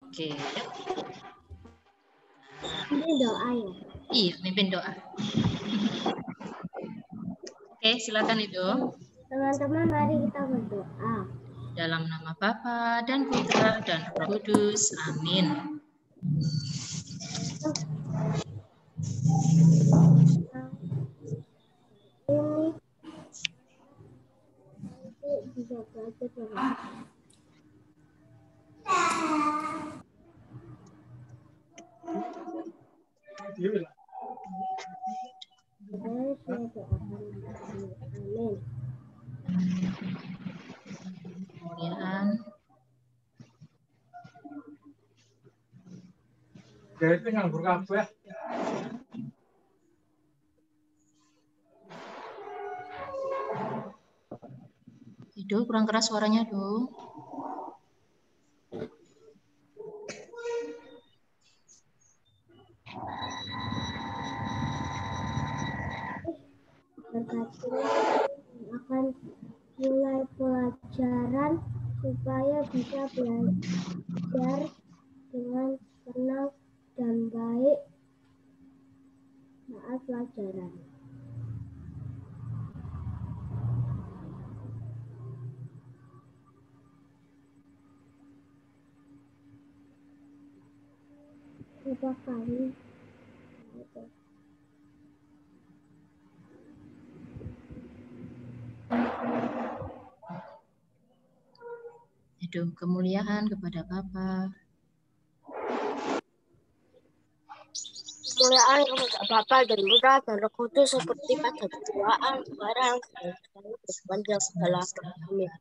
Oke. Ini doa ya? Iya, mimpin doa. Oke, silakan itu. Teman-teman, mari kita berdoa. Dalam nama Bapa dan Putra dan Roh Kudus. Amin. Ini bisa belajar dengan Amin. Kemudian Jadi nganggur kabeh. Edo kurang keras suaranya, Do. Berkati akan mulai pelajaran supaya bisa belajar dengan tenang dan baik saat pelajaran. Coba kali Edo, kemuliaan kepada Bapa. Kemuliaan kepada Bapa dan Putra dan Roh Kudus seperti pada permulaan sekarang dan sepanjang segala abad. Amin.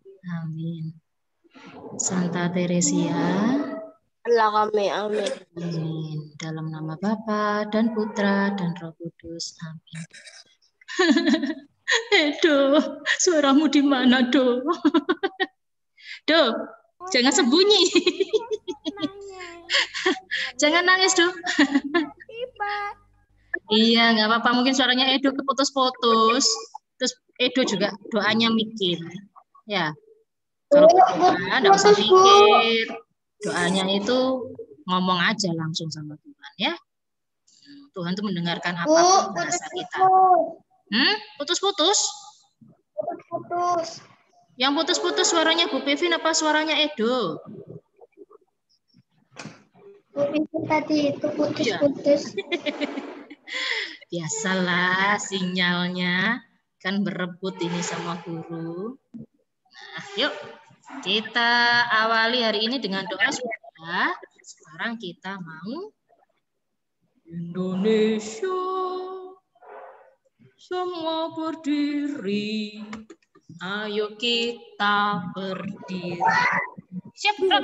Amin. Santa Teresia. Allah kami, amin. Amin. Dalam nama Bapa dan Putra dan Roh Kudus. Amin. Edo, suaramu di mana, Do? Do, jangan sembunyi. Jangan nangis, Do. Iya, nggak apa-apa. Mungkin suaranya Edo keputus-putus. Terus Edo juga doanya mikir. Ya, kalau berdoa nggak usah mikir. Doanya itu ngomong aja langsung sama Tuhan, ya. Tuhan tuh mendengarkan apapun bahasa kita. Putus-putus? putus. Yang putus-putus suaranya Bu Pevin apa suaranya Edo? Tadi itu putus-putus. Biasalah sinyalnya kan berebut ini sama guru. Nah, yuk kita awali hari ini dengan doa sudah. Sekarang kita mau Indonesia semua berdiri. Ayo kita berdiri. Siap, Bro?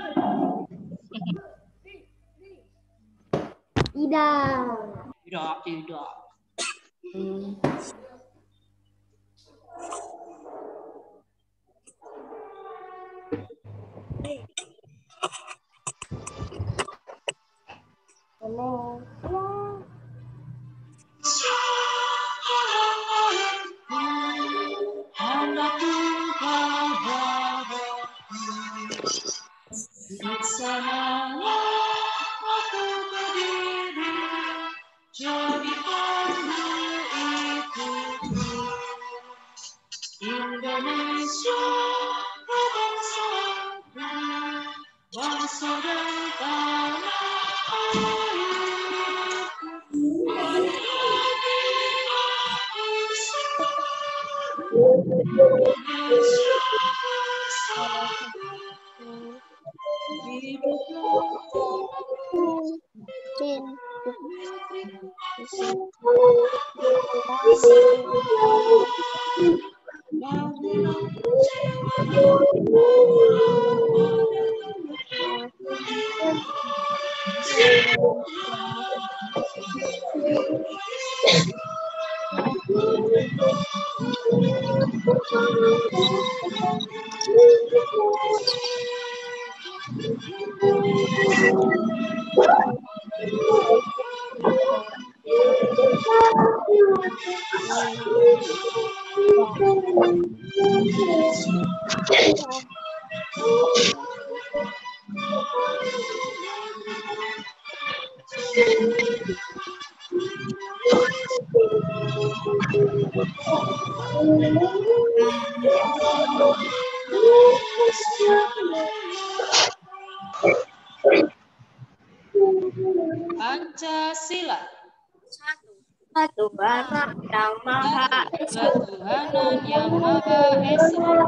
Tidak. Indonesia bangsa dan tanah Pancasila. Ketuhanan yang Maha Esa. Ketuhanan yang Maha Esa. 2.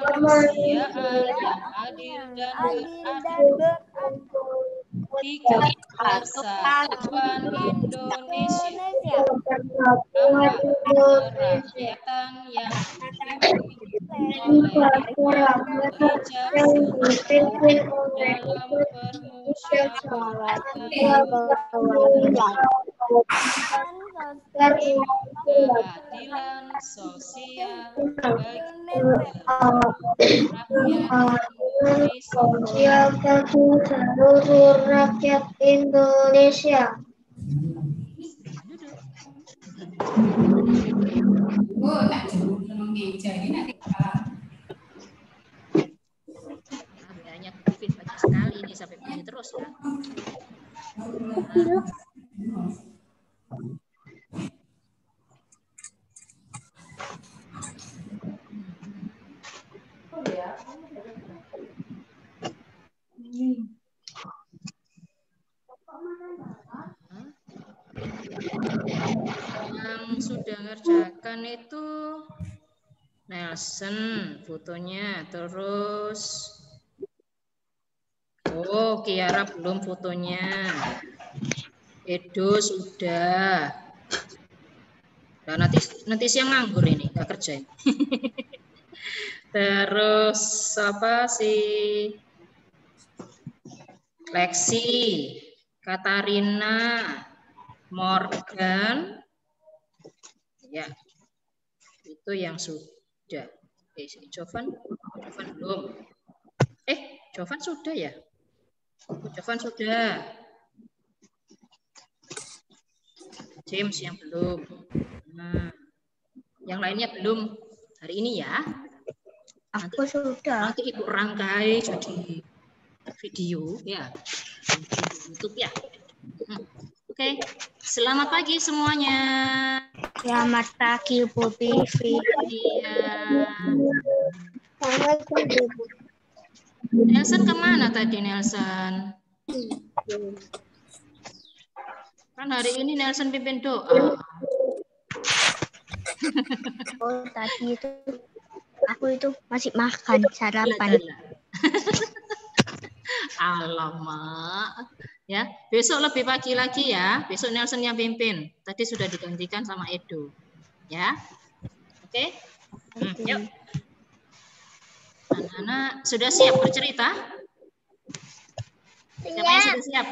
Kemanusiaan yang adil dan beradil. 3. Persatuan Indonesia. 4. Kerakyatan yang dipimpin oleh bijaksana dalam permusyawaratan, keadilan sosial bagi seluruh rakyat Indonesia. Oh, tak cukup meja ini nanti hanya Vivin baca sekali ini sampai bunyi terus ya. Yang sudah ngerjakan itu Nelson fotonya, terus Kiara belum fotonya, Edo sudah. Nah, nanti siang nganggur ini, nggak kerja. Terus apa sih? Lexi, Katarina, Morgan, ya itu yang sudah. Jovan belum. Jovan sudah ya? Jovan sudah. James yang belum. Nah, yang lainnya belum hari ini ya. Aku sudah. Nanti Ibu rangkai jadi video ya di YouTube ya. Oke. Selamat pagi semuanya. Selamat pagi Bu Vivi. Iya. Selamat pagi Bu. Nelson kemana tadi Nelson? Kan hari ini Nelson pimpin doa. Oh, tadi itu aku itu masih makan sarapan. Alamak. Ya, besok lebih pagi lagi ya. Besok Nelson yang pimpin. Tadi sudah digantikan sama Edo. Ya. Oke? Yuk. Anak-anak sudah siap bercerita? Siapa yang sudah siap?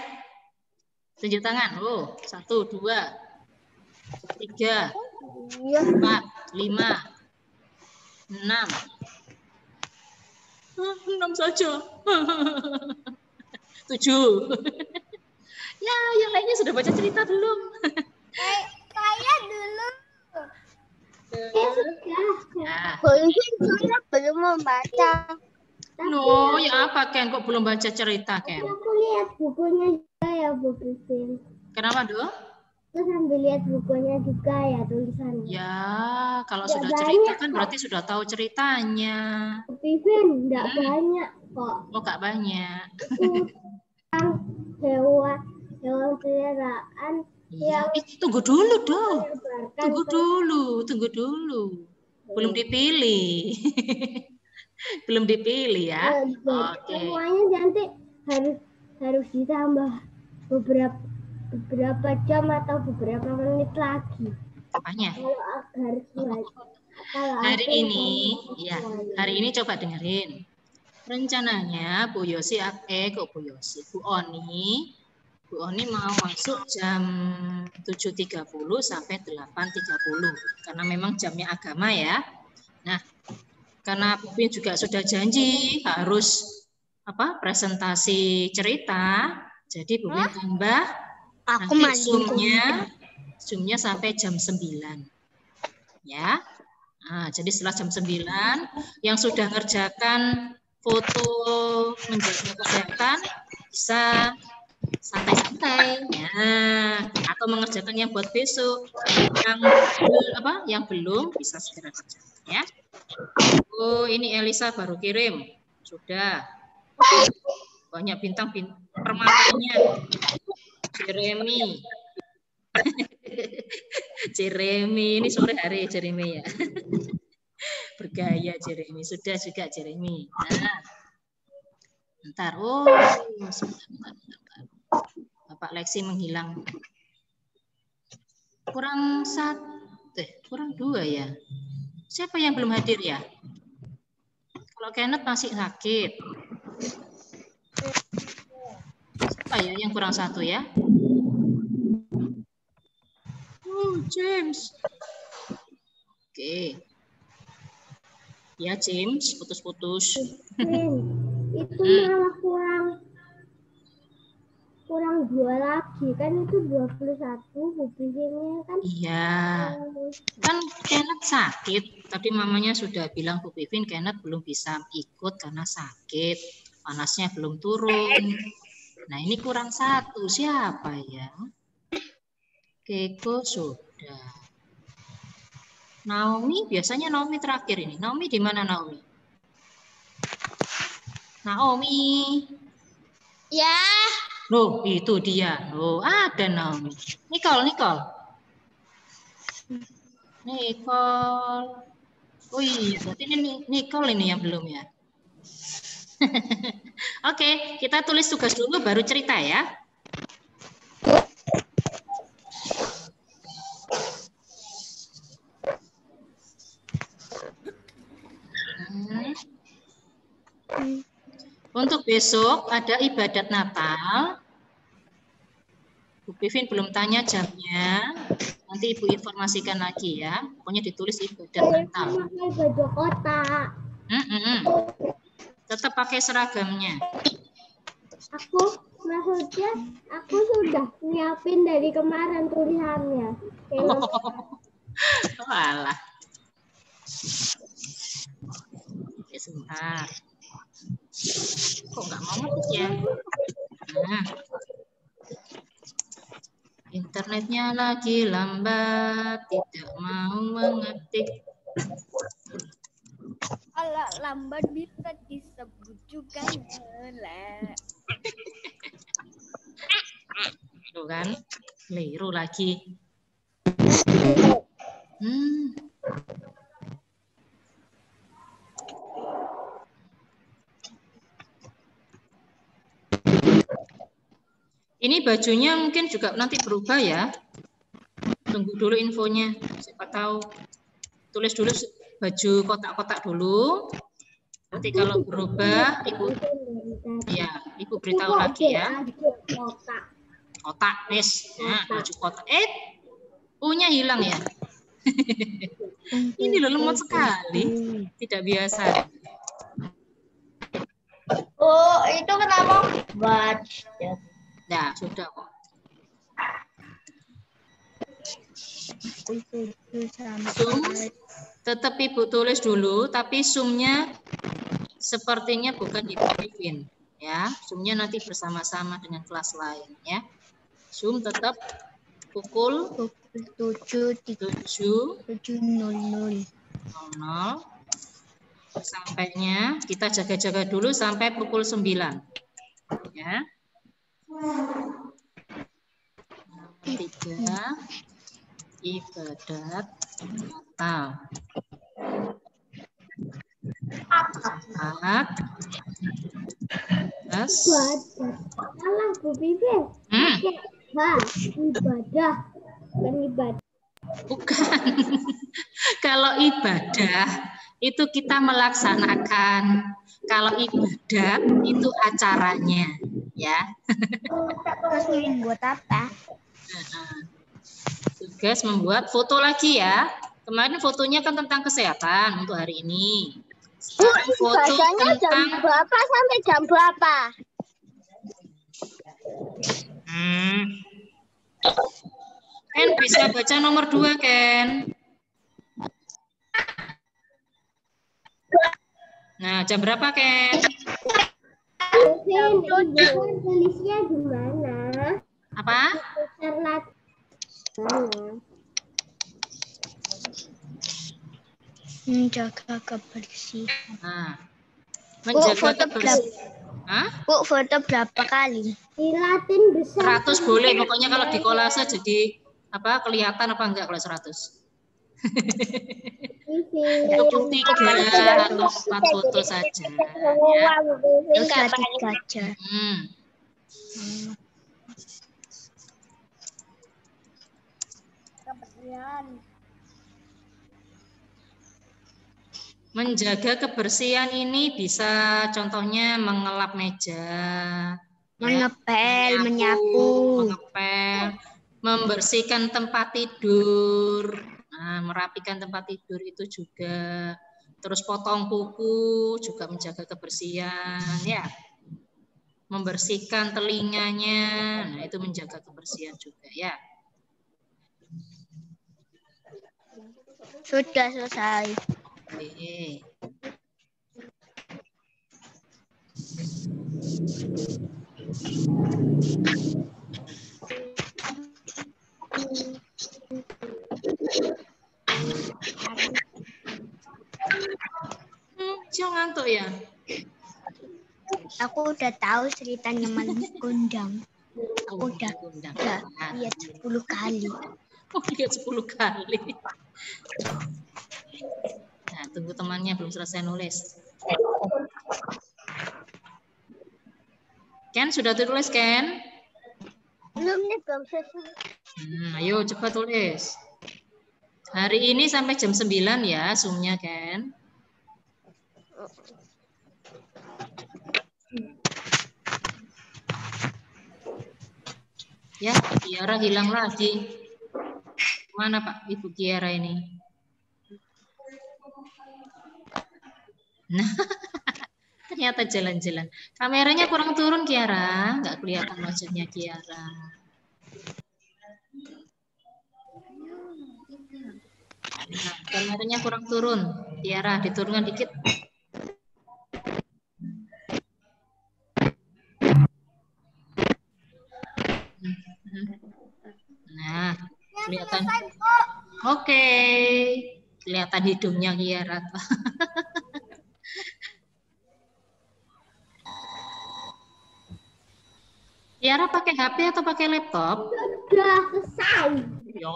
Tunjuk tangan. 1, 2, 3, 4, 5, 6. 6 saja. 7. Ya, yang lainnya sudah baca cerita belum? Saya dulu. Ya. Saya belum membaca. No, ya apa Ken? Kok belum baca cerita Ken? Aku lihat bukunya juga ya Bu Vivi. Kenapa Do? Aku sambil lihat bukunya juga ya tulisannya. Ya, kalau Nggak sudah banyak, cerita kan kok. berarti sudah tahu ceritanya. Bu Vivi enggak banyak kok. Oh, gak banyak. Hewan peliharaan Iya, yang tunggu dulu dong. menyebarkan Tunggu dulu. Belum dipilih. Belum dipilih ya. Oke. semuanya nanti harus ditambah beberapa jam atau beberapa menit lagi. Apanya? Kalau agar Hari ini coba dengerin. Rencananya Bu Oni mau masuk jam 7.30 sampai 8.30 karena memang jamnya agama ya. Nah, karena Bu Bin juga sudah janji harus presentasi cerita, jadi Bu Bin tambah Zoom-nya sampai jam 9. Ya. Nah, jadi setelah jam 9 yang sudah ngerjakan foto menjaga kesehatan bisa santai-santai. Nah, atau mengerjakan yang buat besok. Yang belum bisa segera kerjakan ya. Oh, ini Elisa baru kirim. Sudah. Banyak bintang permatanya. Jeremy. Jeremy, ini sore hari Jeremy ya. Bergaya Jeremy. Sudah juga Jeremy. Nah. Bentar. Oh, sebentar. Bapak Lexi menghilang. Kurang 2 ya. Siapa yang belum hadir ya? Kalau Kenneth masih sakit. Siapa ya yang kurang 1 ya? Oh, James. Oke. Ya, James, putus-putus. Itu malah kurang 2 lagi kan, itu 21 buktinya kan. Iya. Kan Kenneth sakit. Tadi mamanya sudah bilang Bu Pipin Kenneth belum bisa ikut karena sakit. Panasnya belum turun. Nah, ini kurang 1. Siapa ya? Keiko sudah. Naomi, biasanya Naomi terakhir ini. Naomi di mana Naomi? Naomi. Ya. Loh, itu dia. Loh, ada Naomi. Nicole. Oh iya, berarti ini Nicole ini yang belum ya. Oke, kita tulis tugas dulu baru cerita ya. Untuk besok ada ibadat Natal. Bu Pivin belum tanya jamnya. Nanti Ibu informasikan lagi ya. Pokoknya ditulis ibadat Natal. Pakai baju kotak. Tetap pakai seragamnya. Maksudnya aku sudah nyiapin dari kemarin tulisannya. Oh, alah. Oke, sebentar. Kok nggak mau ngetik ya? Nah. Internetnya lagi lambat, tidak mau mengetik. Kalau lambat bisa disebut juga jelek. Tuh kan, keliru lagi. Ini bajunya mungkin juga nanti berubah ya. Tunggu dulu infonya. Siapa tahu. Tulis dulu baju kotak-kotak dulu. Nanti kalau berubah, Ibu beritahu lagi ya. Kotak, wes. Nah, baju kotak. U-nya hilang ya. Ini loh lemot sekali. Tidak biasa. Oh, itu kenapa? Batch. Nah, sudah kok. Zoom, tetap Ibu tulis dulu, tapi Zoom-nya sepertinya bukan di Pipin. Ya, Zoom-nya nanti bersama-sama dengan kelas lain ya. Zoom tetap pukul 7.00 sampainya kita jaga-jaga dulu sampai pukul 9 ya. 3 ibadat Natal. 4 Salah Bu Pipin. Ibadah. Bukan ibadah. Bukan. Kalau ibadah itu kita melaksanakan. Kalau ibadat itu acaranya, ya. Terus buat apa? Tugas membuat foto lagi ya. Kemarin fotonya kan tentang kesehatan untuk hari ini. Sekarang foto tentang jam berapa sampai jam berapa? Ken bisa baca nomor 2, Ken. Nah, jam berapa, Ken? Tulisnya gimana? Apa? Menjaga kebersihan. Nah, Bu, menjaga foto berapa? Hah? Bu, foto berapa kali? Di Latin besar. 100 boleh, pokoknya kalau di kolase jadi apa kelihatan apa enggak kalau 100? Cukup 3 atau 4 foto saja. Ya. Tiga aja. Menjaga kebersihan ini bisa contohnya mengelap meja, Mengepel, menyapu, mengepel, membersihkan tempat tidur, merapikan tempat tidur itu juga. Terus potong kuku juga menjaga kebersihan, ya. Membersihkan telinganya, nah itu menjaga kebersihan juga, ya. Sudah selesai. Oke. Jangan ngantuk ya. Aku udah tahu ceritanya Maling Kundang. Aku udah lihat 10 kali. Oh, lihat 10 kali. Nah, tunggu temannya belum selesai nulis. Ken, sudah tulis, Ken? Belum selesai. Ayo, cepat tulis. Hari ini sampai jam 9 ya, Zoom-nya, Ken. Ya, Kiara hilang lagi. Mana Pak Ibu Kiara ini? Nah, ternyata jalan-jalan. Kameranya kurang turun Kiara, nggak kelihatan wajahnya Kiara. Nah, kameranya kurang turun. Kiara, diturunkan dikit. Nah, kelihatan. Oke. Kelihatan hidungnya Kiara. Kiara pakai HP atau pakai laptop? Sudah selesai. Yo.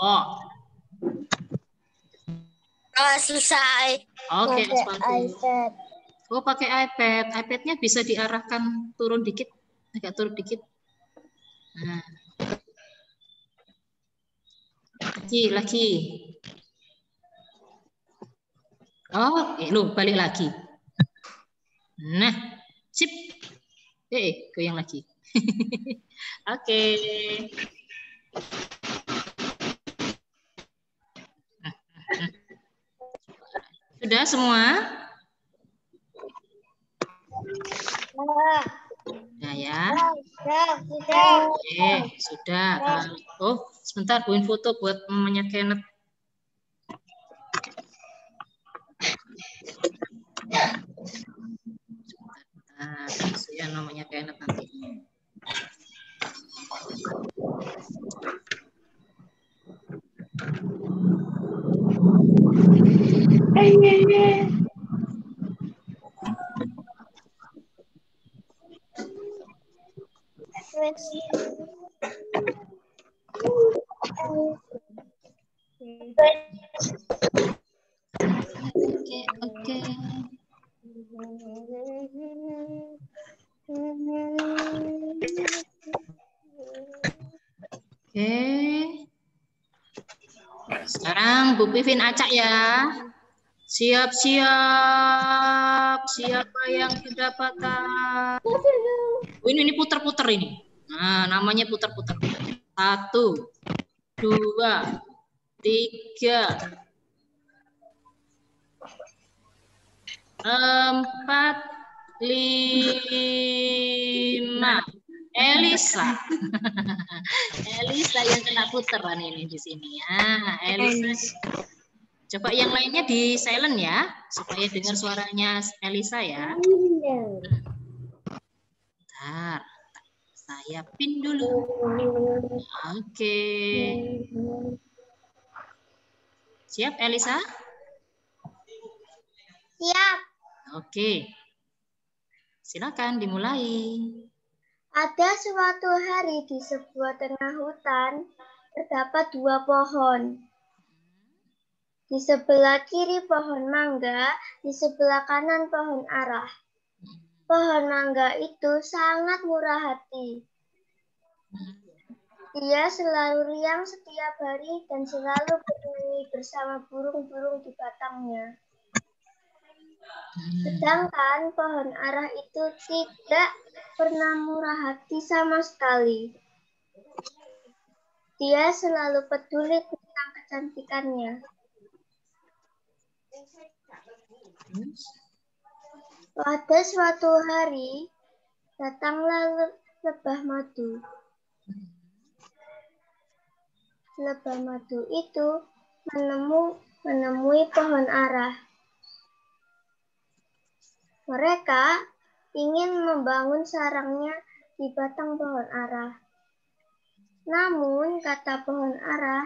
Selesai. Oke, iPad. Oh, pakai iPad. iPad-nya bisa diarahkan turun dikit, agak turun dikit. Nah. Lagi. Oh, lu balik lagi. Nah, sip. Goyang lagi. Oke. Sudah semua? Nah, ya. Oke, sudah. Oh, sebentar, buin foto buat mamanya Kenneth. Ya namanya Kenneth nanti. Oke. Sekarang Bu Pivin acak ya. Siap-siap. Siapa yang kedapatan? Ini puter-puter ini. Nah, namanya puter-puter. 1, 2, 3, 4, 5. Elisa. Elisa yang kena puteran ini di sini ya. Elisa. Coba yang lainnya di silent ya, supaya dengar suaranya Elisa ya. Bentar, saya pin dulu. Oke. Siap, Elisa? Siap. Oke. Silakan dimulai. Ada suatu hari di sebuah tengah hutan, terdapat 2 pohon. Di sebelah kiri pohon mangga, di sebelah kanan pohon arah. Pohon mangga itu sangat murah hati. Dia selalu riang setiap hari dan selalu bernyanyi bersama burung-burung di batangnya. Sedangkan pohon arah itu tidak pernah murah hati sama sekali. Dia selalu peduli tentang kecantikannya. Pada suatu hari, datanglah lebah madu. Lebah madu itu menemui pohon arah. Mereka ingin membangun sarangnya di batang pohon arah. Namun, kata pohon arah,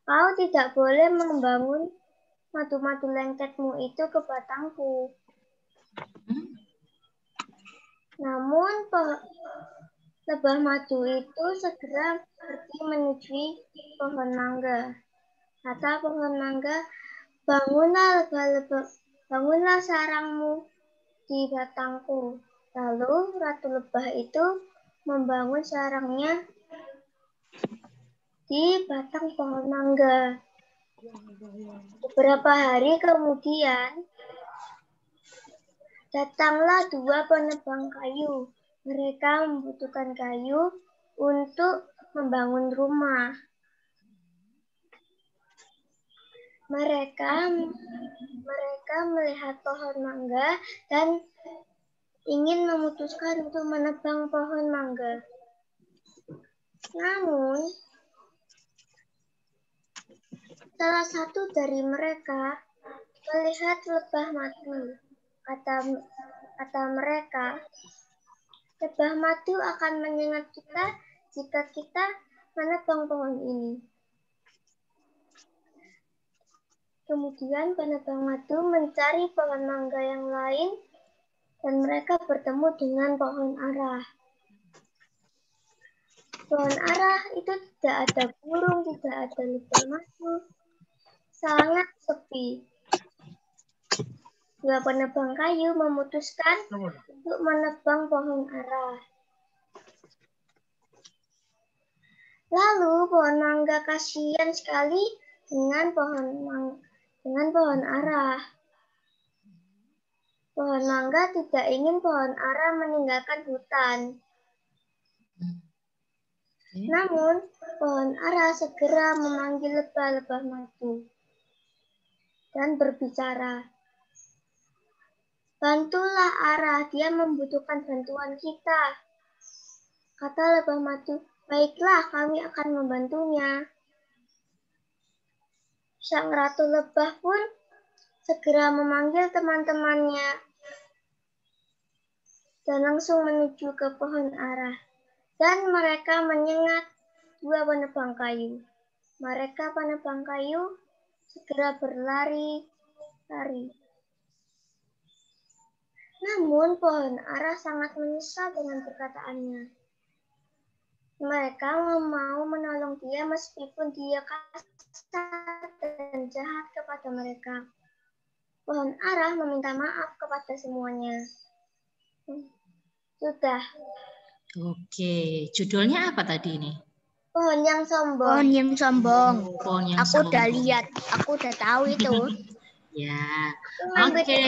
kau tidak boleh membangun madu-madu lengketmu itu ke batangku. Namun, lebah madu itu segera pergi menuju pohon mangga. Kata pohon mangga, bangunlah sarangmu di batangku. Lalu Ratu Lebah itu membangun sarangnya di batang pohon mangga. Beberapa hari kemudian, datanglah 2 penebang kayu. Mereka membutuhkan kayu untuk membangun rumah. Mereka melihat pohon mangga dan ingin memutuskan untuk menebang pohon mangga. Namun, salah satu dari mereka melihat lebah madu. Kata mereka, lebah madu akan menyengat kita jika kita menebang pohon ini. Kemudian penebang madu mencari pohon mangga yang lain dan mereka bertemu dengan pohon arah. Pohon arah itu tidak ada burung, tidak ada lebah madu. Sangat sepi. 2 penebang kayu memutuskan untuk menebang pohon arah. Lalu pohon mangga kasihan sekali dengan pohon arah. Pohon mangga tidak ingin pohon arah meninggalkan hutan. Namun, pohon arah segera memanggil lebah-lebah madu dan berbicara. Bantulah arah, dia membutuhkan bantuan kita. Kata lebah madu, baiklah kami akan membantunya. Sang Ratu Lebah pun segera memanggil teman-temannya dan langsung menuju ke pohon arah. Dan mereka menyengat 2 penebang kayu. Mereka penebang kayu segera berlari-lari. Namun pohon arah sangat menyesal dengan perkataannya. Mereka mau menolong dia meskipun dia kasar dan jahat kepada mereka. Pohon arah meminta maaf kepada semuanya. Sudah. Oke, judulnya apa tadi ini? Pohon yang sombong. Pohon yang sombong. Pohon yang Aku sombong. udah lihat, aku udah tahu itu. Ya, oke.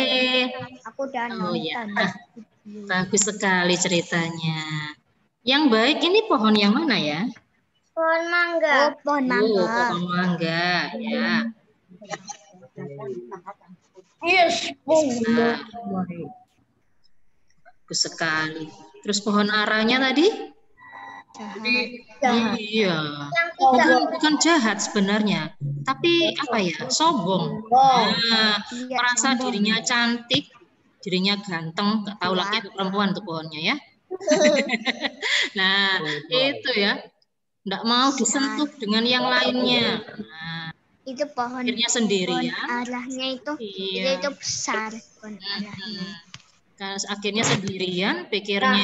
Aku udah Oh ya, nonton. bagus sekali ceritanya. Yang baik ini pohon yang mana ya? Pohon mangga. Oh, pohon mangga. Pohon mangga, ya. Yes, Bisa. Bagus sekali. Terus pohon arahnya tadi? Jahat. Iya. Bukan jahat sebenarnya, tapi apa ya? Sombong. Nah, Iya, merasa sombong. dirinya cantik, dirinya ganteng, nggak tahu laki atau perempuan tuh pohonnya ya. Nah, itu ya. Enggak mau disentuh dengan yang lainnya. Nah, Itu pohon akhirnya sendirian. arahnya itu Iya. itu besar pohon arahnya. Akhirnya sendirian, pikirnya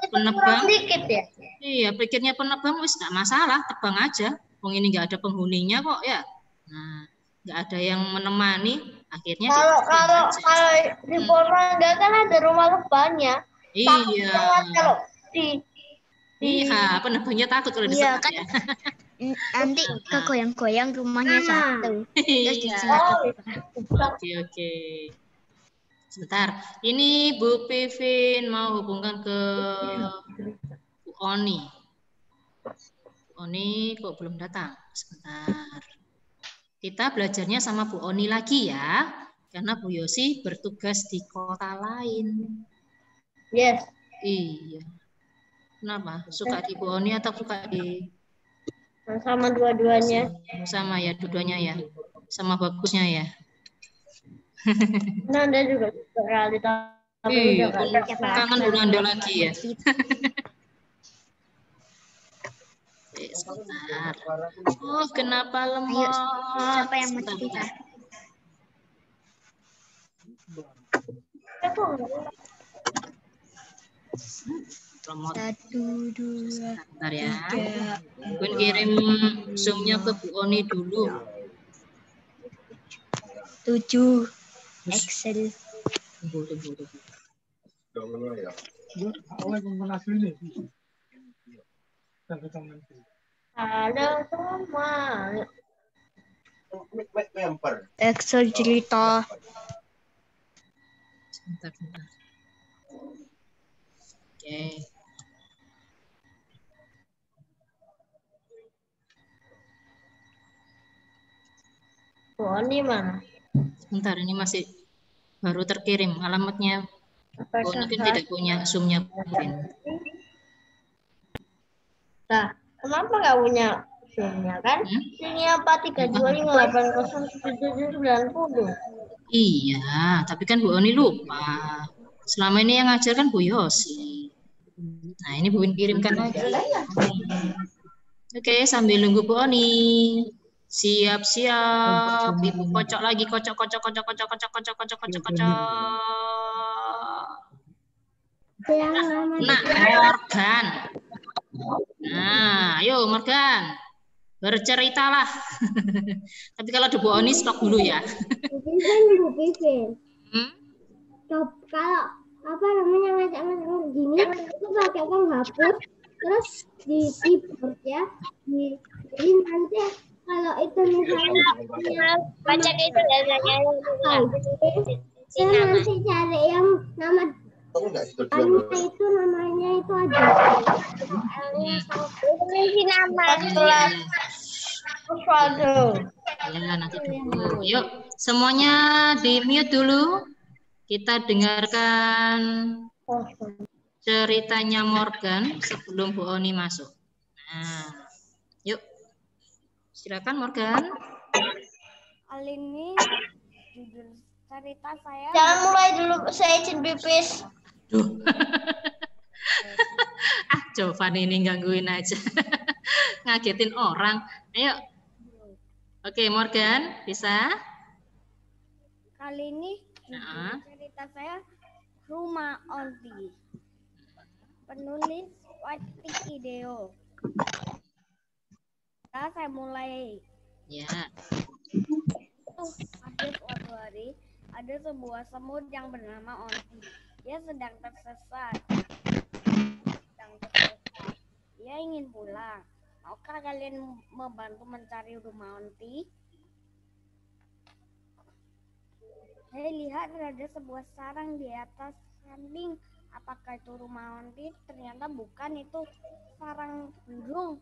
penebang. Dikit ya. Iya, pikirnya penebang wis nggak masalah, tebang aja. Wong ini nggak ada penghuninya kok ya. Nah, nggak ada yang menemani, akhirnya Kalau di pohon mangga kan ada rumah lebahnya. iya. Kalau di Iya, penebangnya takut kalau Iya, disekat kan? ya. Nanti kegoyang-goyang rumahnya satu. Terus Iya. disekat. Oke. Sebentar. Ini Bu Pivin mau hubungkan ke Bu Oni. Bu Oni kok belum datang? Sebentar. Kita belajarnya sama Bu Oni lagi ya. Karena Bu Yosi bertugas di kota lain. Yes. Iya. Kenapa? Suka di Bu Oni atau suka di... Sama dua-duanya. Sama ya, dua-duanya ya. Sama bagusnya ya. Nah, Anda juga realita. Iya, kangen Anda lagi ya. Sebentar. Oh, kenapa lemot? Ayo, siapa yang mau cerita? Lemot. 1, 2, Bentar ya. 3. Gue kirim zoom-nya ke Bu Oni dulu. 7. Excel. Tunggu. Halo semua. Excel cerita. Sebentar. Oke. Bu Oni mana? Sebentar, ini masih baru terkirim alamatnya. Bu Oni kan tidak punya zoom-nya mungkin. Nah, kenapa nggak punya zoom-nya kan? Ini apa 325807790. Iya, tapi kan Bu Oni lupa. Selama ini yang ngajar kan Bu Yosi. Nah, ini Bu Win kirimkan lagi. Oke, sambil nunggu Bu Oni. Siap-siap. Ibu kocok lagi, kocok. Nah, Morgan. Nah, ayo Morgan. Berceritalah. Tapi kalau ada Bu Oni stop dulu ya. Bu Pipin. Hmm? Kalau apa namanya ngajak-ngajak gini itu pakai penghapus terus di keyboard ya. Jadi nanti kalau itu misalnya Baca itu biasanya. saya nanti cari yang nama itu namanya itu ada Ini nama kelas Osvaldo. Ya, nanti dulu. Yuk, semuanya di mute dulu. Kita dengarkan ceritanya Morgan sebelum Bu Oni masuk. Nah, yuk. Silakan Morgan. kali ini judul cerita saya. Jangan mulai dulu, saya izin pipis. Duh. Jovan ini gangguin aja. Ngagetin orang. Ayo. Oke, Morgan, bisa? Kali ini cerita saya Rumah Onti. Penulis Wati Ideo. Nah, saya mulai. Ya. Ada suatu hari, ada sebuah semut yang bernama Onti. Dia sedang tersesat. Dia ingin pulang. Maukah kalian membantu mencari rumah Onti? Saya lihat ada sebuah sarang di atas ranting. Apakah itu rumah Onti? Ternyata bukan, itu sarang burung.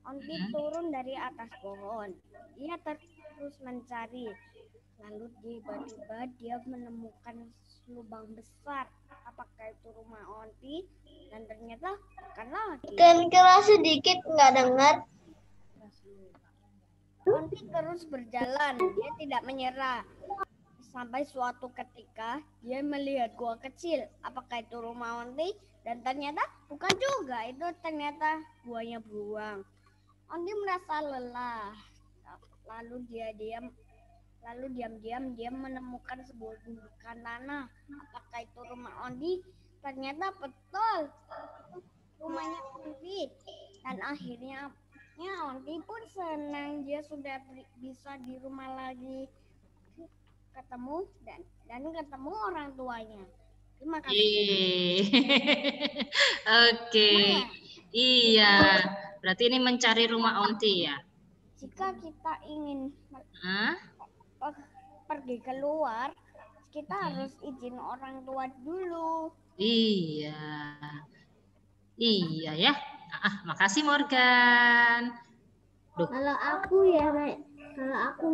Onti turun dari atas pohon. Ia terus mencari. Lalu tiba-tiba dia menemukan lubang besar. Apakah itu rumah Onti? Dan ternyata bukan lagi. Kan keras sedikit nggak dengar. Onti terus berjalan. Dia tidak menyerah. Sampai suatu ketika dia melihat gua kecil. Apakah itu rumah Onti? Dan ternyata bukan juga. Itu ternyata guanya beruang. Onti merasa lelah. Lalu diam-diam dia menemukan sebuah gundukan tanah. Apakah itu rumah Onti? Ternyata betul. Rumahnya Onti. Dan akhirnya Onti pun senang. Dia sudah bisa di rumah lagi. Ketemu dan ketemu orang tuanya. Terima kasih. Oke. Iya. Berarti ini mencari rumah Onti ya. Jika kita ingin Hah? pergi keluar, kita harus izin orang tua dulu. Iya. Iya ya. Makasih Morgan. Kalau aku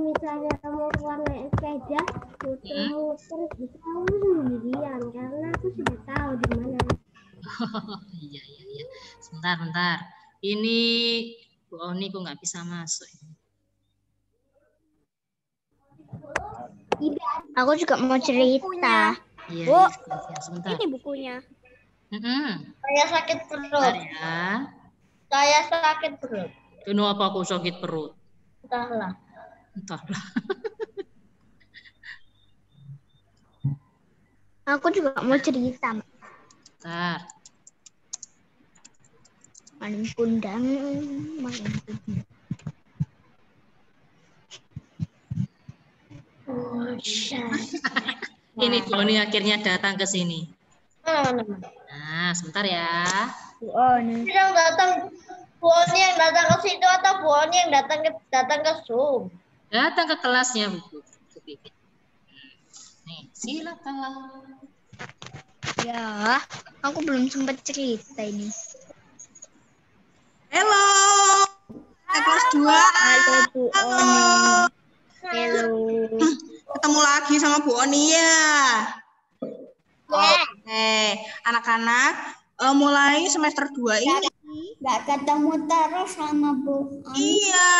misalnya mau keluar naik sepeda, muter-muter gitu aku sendirian karena aku sudah tahu di mana. Iya. Sebentar. Ini Bu Oni kok nggak bisa masuk. Aku juga mau cerita. Iya, Bu, sebentar. ini bukunya. Saya sakit perut. Ya. Saya sakit perut. Kenapa aku sakit perut? Entahlah. Aku juga mau cerita. Bentar. Maling kundang. Ini Bu Oni akhirnya datang ke sini. Nah, sebentar ya. Bu Oni yang datang ke situ atau Bu Oni yang datang ke Zoom? Datang ke kelasnya Bu Pipit. Nih, silakan. Ya, aku belum sempat cerita ini. Halo. Kelas 2. Halo Bu Oni. Halo. Ketemu lagi sama Bu Oni ya. Oke, anak-anak, mulai semester 2 ini. Nggak ketemu terus sama Bu Oni. Iya,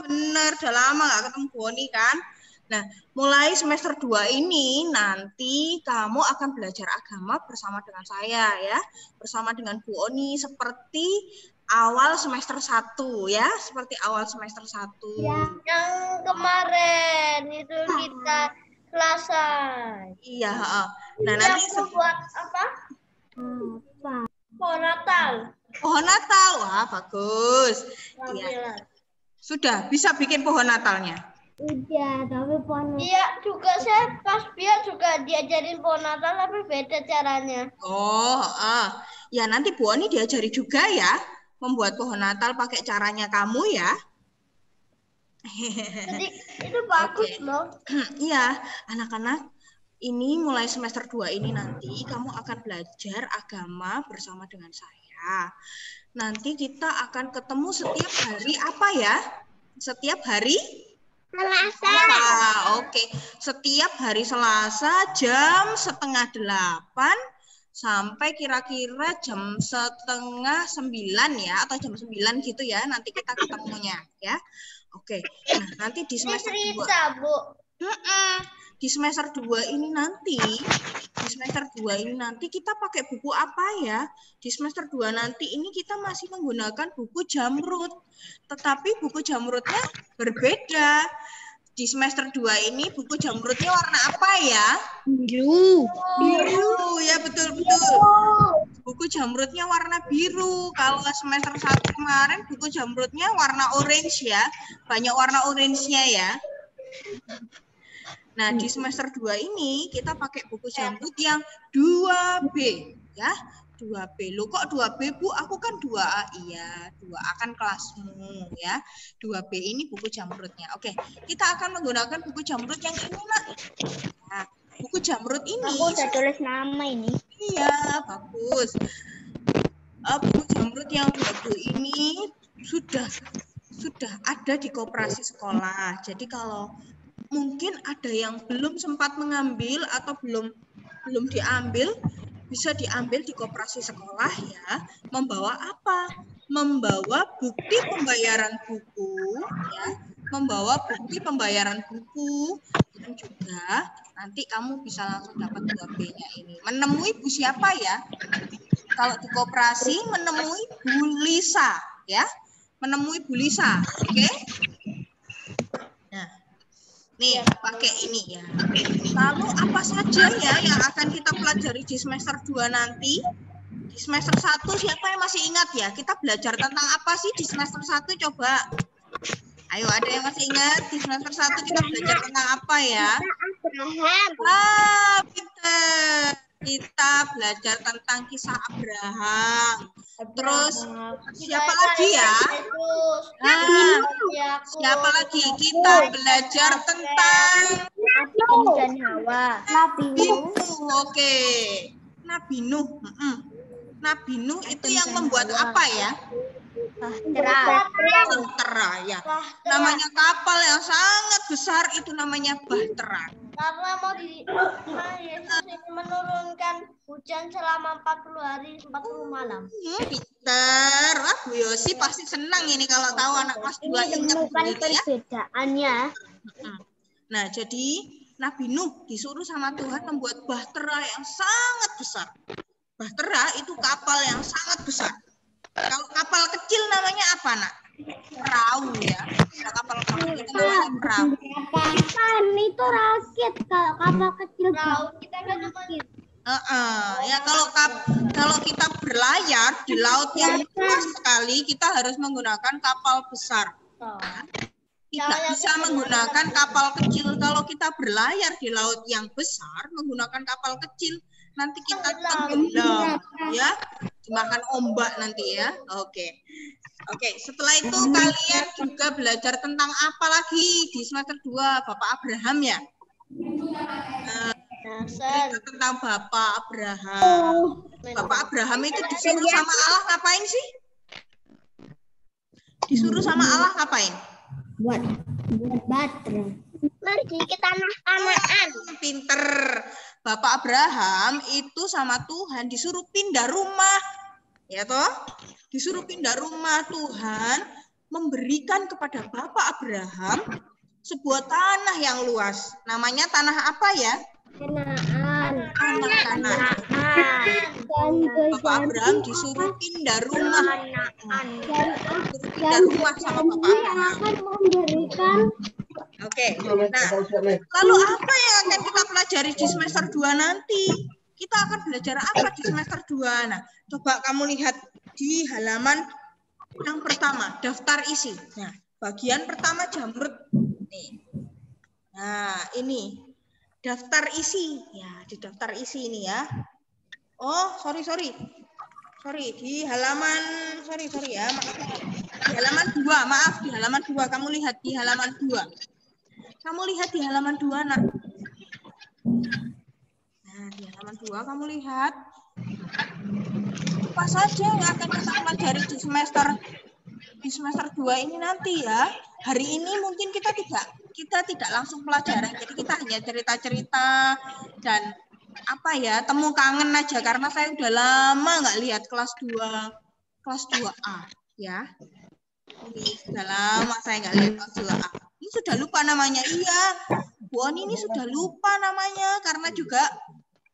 bener. Udah lama nggak ketemu Bu Oni kan? Nah, mulai semester 2 ini nanti kamu akan belajar agama bersama dengan saya ya. Bersama dengan Bu Oni seperti awal semester 1 ya. Seperti awal semester 1. Ya, yang kemarin itu kita kelasan. Iya, nah nanti buat apa? Pohon Natal. Pohon Natal, wah bagus. Iya. Sudah bisa bikin pohon Natalnya. Udah, tapi pohon. Iya, juga saya pas dia juga diajarin pohon Natal tapi beda caranya. Oh, ya nanti Bu Oni diajari juga ya membuat pohon Natal pakai caranya kamu ya. Jadi itu bagus loh. Iya, anak-anak. Ini mulai semester 2 ini nanti kamu akan belajar agama bersama dengan saya. Nanti kita akan ketemu setiap hari apa ya? Setiap hari? Selasa. Oke. Setiap hari Selasa jam 7:30 sampai kira-kira jam 8:30 ya, atau jam 9 gitu ya. Nanti kita ketemunya ya. Oke. Nah, nanti di semester 2. Bu. Di semester 2 ini nanti kita pakai buku apa ya? Di semester 2 nanti ini kita masih menggunakan buku Jamrud. Tetapi buku Jamrudnya berbeda. Di semester 2 ini buku Jamrudnya warna apa ya? Biru. Biru, ya betul. Buku Jamrudnya warna biru. Kalau semester 1 kemarin buku Jamrudnya warna orange ya. Banyak warna orange-nya ya. Nah, di semester 2 ini kita pakai buku Jamrud yang 2B ya. 2B. Loh kok 2B, Bu? Aku kan 2A. Iya, 2A kan kelasmu ya. 2B ini buku Jamrudnya. Oke, kita akan menggunakan buku Jamrud yang ini, Nak. Nah, buku Jamrud ini. Aku udah tulis nama ini. Iya, bagus. Buku Jamrud yang 2B ini sudah ada di koperasi sekolah. Jadi kalau mungkin ada yang belum sempat mengambil atau belum diambil, bisa diambil di koperasi sekolah ya. Membawa apa? Membawa bukti pembayaran buku ya. membawa bukti pembayaran buku, dan juga nanti kamu bisa langsung dapat 2B-nya ini. Menemui Bu siapa ya? Kalau di koperasi menemui Bu Lisa, ya. Menemui Bu Lisa, oke? Nah, nih pakai ini ya. Lalu apa saja ya yang akan kita pelajari di semester 2 nanti? Di semester 1 siapa yang masih ingat ya? Kita belajar tentang apa sih di semester 1 coba? Ayo, ada yang masih ingat di semester 1 kita belajar tentang apa ya? Abraham. Pinter. Kita belajar tentang kisah Abraham. Terus siapa lagi ya? Siapa lagi? Kita belajar tentang Nabi dan Hawa. Nabi Nuh. Oke. Nabi Nuh. Nabi Nuh itu yang membuat apa ya? Bahtera ya. Namanya kapal yang sangat besar itu namanya Bahtera. Karena mau Yesus ini menurunkan hujan selama 40 hari 40 malam. Pinter. Wah, Bu Yosi pasti senang ini kalau tahu anak kelas 2 ingat sendiri ya. Perbedaannya. Nah, jadi Nabi Nuh disuruh sama Tuhan membuat bahtera yang sangat besar. Bahtera itu kapal yang sangat besar. Kalau kapal kecil namanya apa, Nak? Perahu ya. Kalau kapal kecil itu namanya perahu. Kan itu rakit. Kalau kapal kecil perahu kita kan rakit. Ya kalau kita berlayar di laut yang luas sekali, kita harus menggunakan kapal besar. Tidak bisa menggunakan kapal kecil. Kalau kita berlayar di laut yang besar, menggunakan kapal kecil, nanti kita tenggelam, ya, dimakan ombak nanti ya. Oke. Setelah itu kalian juga belajar tentang apa lagi di semester 2, Bapak Abraham ya? Tentang Bapak Abraham. Bapak Abraham itu disuruh sama Allah ngapain sih? Disuruh sama Allah ngapain? Buat baterai. Pergi ke tanah Kanaan. Pinter. Bapak Abraham itu sama Tuhan disuruh pindah rumah. Ya toh? Disuruh pindah rumah. Tuhan memberikan kepada Bapak Abraham sebuah tanah yang luas. Namanya tanah apa ya? Kanaan. Bapak Abraham disuruh pindah rumah. Pindah rumah sama Bapak Abraham. Oke. Nah, lalu apa yang akan kita pelajari di semester 2 nanti? Kita akan belajar apa di semester 2? Nah, coba kamu lihat di halaman yang pertama, daftar isi. Nah, bagian pertama Jamrut. Nih. Nah, ini daftar isi. Ya, di daftar isi ini ya. Oh, sorry. Di halaman, sorry ya, maaf. Di halaman 2, maaf, di halaman 2. Kamu lihat di halaman 2. Kamu lihat di halaman 2, Nak. Nah, di halaman 2 kamu lihat. Apa saja yang akan kita pelajari di semester 2 ini nanti ya. Hari ini mungkin kita tidak langsung pelajaran. Jadi kita hanya cerita-cerita dan apa ya, temu kangen aja karena saya udah lama nggak lihat kelas 2A ya. Ini sudah lama saya nggak lihat kelas 2A. Ini sudah lupa namanya. Iya, Bu Oni ini sudah lupa namanya karena juga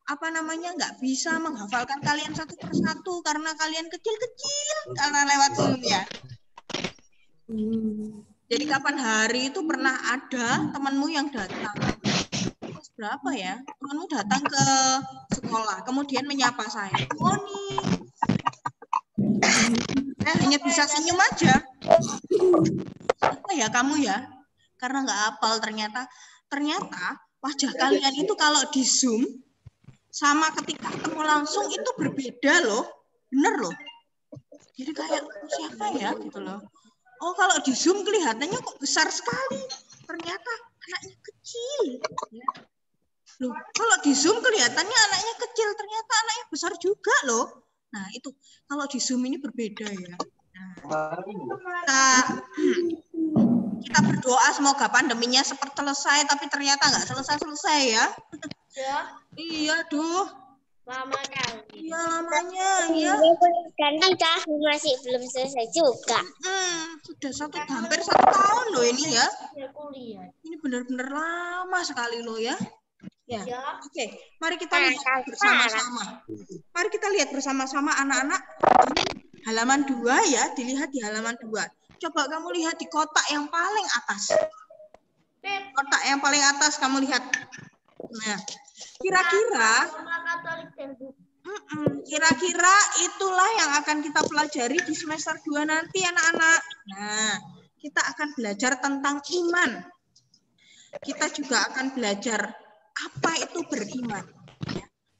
apa namanya nggak bisa menghafalkan kalian satu persatu karena kalian kecil-kecil karena lewat Zoom ya. Jadi kapan hari itu pernah ada temanmu yang datang kelas berapa ya? Temanmu datang ke sekolah kemudian menyapa saya, Bu Oni. Saya hanya bisa senyum aja. Apa ya kamu ya? Karena nggak hafal ternyata wajah kalian itu kalau di Zoom sama ketika ketemu langsung itu berbeda loh. Bener loh. Jadi kayak siapa ya gitu loh. Oh, kalau di Zoom kelihatannya kok besar sekali. Ternyata anaknya kecil. Ya. Loh, kalau di Zoom kelihatannya anaknya kecil, ternyata anaknya besar juga loh. Nah, itu kalau di Zoom ini berbeda ya. Nah, kita berdoa semoga pandeminya cepat selesai, tapi ternyata nggak selesai-selesai ya. Ya. Iya, duh. Lama kali. Ya lamanya ya. Karena masih belum selesai juga. Sudah hampir 1 tahun loh ini ya. Kuliah. Ini benar-benar lama sekali loh ya. Ya. Ya. Oke, mari kita lihat bersama-sama. Mari kita lihat bersama-sama anak-anak. Halaman 2 ya, dilihat di halaman 2. Coba kamu lihat di kotak yang paling atas. Kotak yang paling atas kamu lihat. Nah, kira-kira itulah yang akan kita pelajari di semester 2 nanti anak-anak. Nah, kita akan belajar tentang iman. Kita juga akan belajar apa itu beriman.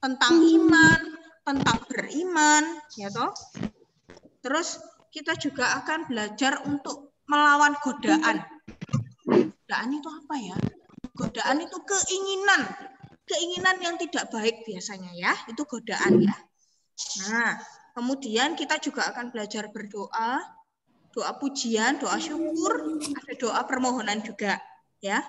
Tentang iman, tentang beriman, ya toh. Terus kita juga akan belajar untuk melawan godaan. Godaan itu apa ya? Godaan itu keinginan. Keinginan yang tidak baik biasanya ya. Itu godaan ya. Nah, kemudian kita juga akan belajar berdoa. Doa pujian, doa syukur. Ada doa permohonan juga. Ya,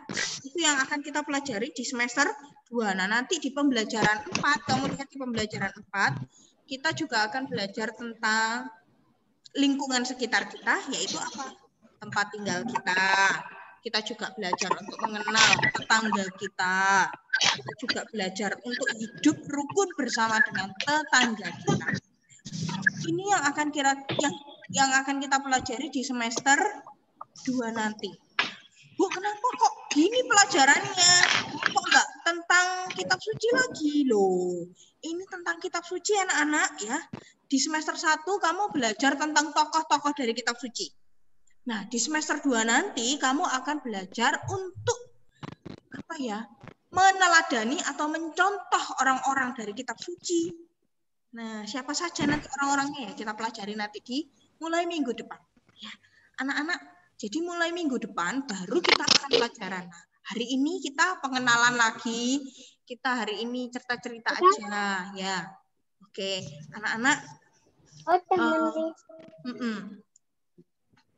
itu yang akan kita pelajari di semester 2. Nah, nanti di pembelajaran 4, kamu lihat di pembelajaran 4, kita juga akan belajar tentang lingkungan sekitar kita, yaitu apa? Tempat tinggal kita. Kita juga belajar untuk mengenal tetangga kita. Kita juga belajar untuk hidup rukun bersama dengan tetangga kita. Ini yang akan kita pelajari di semester 2 nanti. Bu, kenapa kok gini pelajarannya? Kok enggak tentang kitab suci lagi loh? Ini tentang kitab suci anak-anak ya. Di semester 1 kamu belajar tentang tokoh-tokoh dari kitab suci. Nah, di semester 2 nanti kamu akan belajar untuk apa ya? Meneladani atau mencontoh orang-orang dari kitab suci. Nah, siapa saja nanti orang-orangnya ya kita pelajari nanti mulai minggu depan. Ya, anak-anak. Jadi mulai minggu depan baru kita akan pelajaran. Nah, hari ini kita pengenalan lagi. Kita hari ini cerita-cerita aja ya. Oke, anak-anak.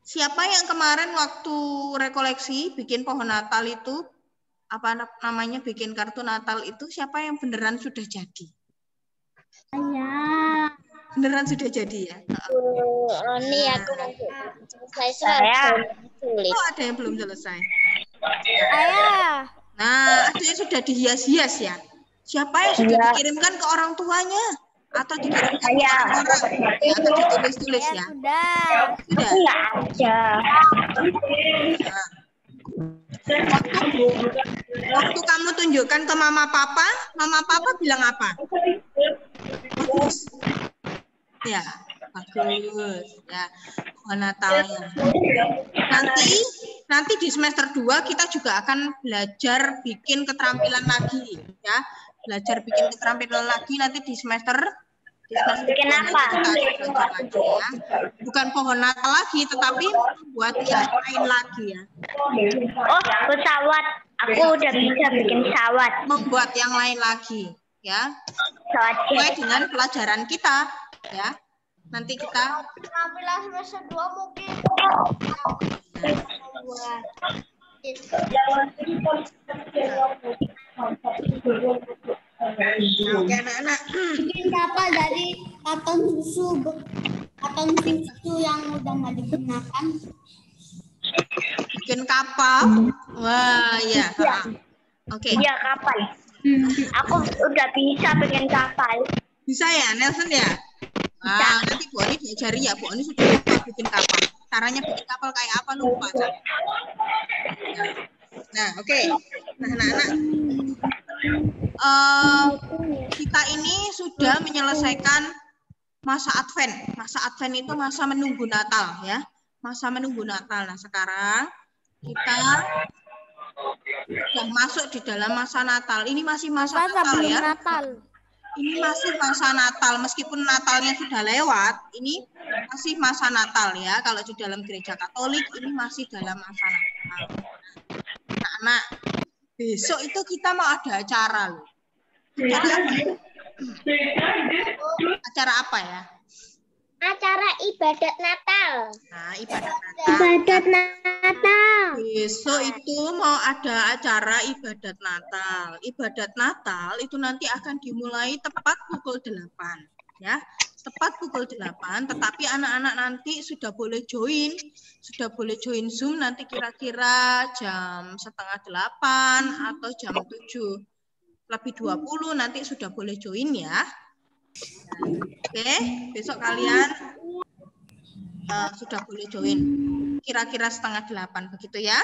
Siapa yang kemarin waktu rekoleksi bikin pohon Natal itu, apa namanya, bikin kartu Natal itu, siapa yang beneran sudah jadi? Saya. Beneran sudah jadi ya? Ini aku selesai. Oh, ada yang belum selesai. Ayah. Nah, ada yang sudah dihias-hias ya. Siapa yang sudah dikirimkan ke orang tuanya? Atau dikirimkan ke orang-orang? Ya, atau ditulis-tulis ya? Sudah. Sudah. Nah, waktu kamu tunjukkan ke mama papa bilang apa? Bagus. Ya, bagus. Ya, pohon Natalnya. Nanti di semester 2 kita juga akan belajar bikin keterampilan lagi, ya. Belajar bikin keterampilan lagi nanti di semester Bikin apa? Kita belajar lagi ya. Bukan pohon Natal lagi, tetapi buat yang lain lagi ya. Oh, pesawat. Aku udah bisa bikin pesawat. Membuat yang lain lagi, ya. Pesawat Sesuai dengan pelajaran kita, ya. Nanti kita Penampilan semester 2 mungkin. Oke, anak-anak. Bikin kapal dari karton susu yang udah nggak digunakan. Bikin kapal. Wah, ya. Oke. Iya, kapal. Aku udah bisa bikin kapal. Bisa ya, Nelson ya? Nah, nanti Bu Ani diajari ya. Bu Ani sudah lupa bikin kapal. Caranya bikin kapal kayak apa lupa. Nah, oke. Nah, anak-anak. Kita ini sudah menyelesaikan masa Advent. Masa Advent itu masa menunggu Natal ya. Masa menunggu Natal. Nah, sekarang kita sudah masuk di dalam masa Natal. Ini masih masa Natal ya. Ini masih masa Natal, meskipun Natalnya sudah lewat, ini masih masa Natal ya. Kalau di dalam gereja Katolik, ini masih dalam masa Natal. Nah, besok itu kita mau ada acara loh. Acara apa? Acara apa ya? Acara ibadat Natal. Nah, ibadat Natal. Besok itu mau ada acara ibadat Natal. Ibadat Natal itu nanti akan dimulai tepat pukul 8. Ya, tepat pukul 8, tetapi anak-anak nanti sudah boleh join Zoom nanti kira-kira jam 7:30 atau jam 7:20 nanti sudah boleh join ya. Oke, besok kalian sudah boleh join kira-kira 7:30 begitu ya.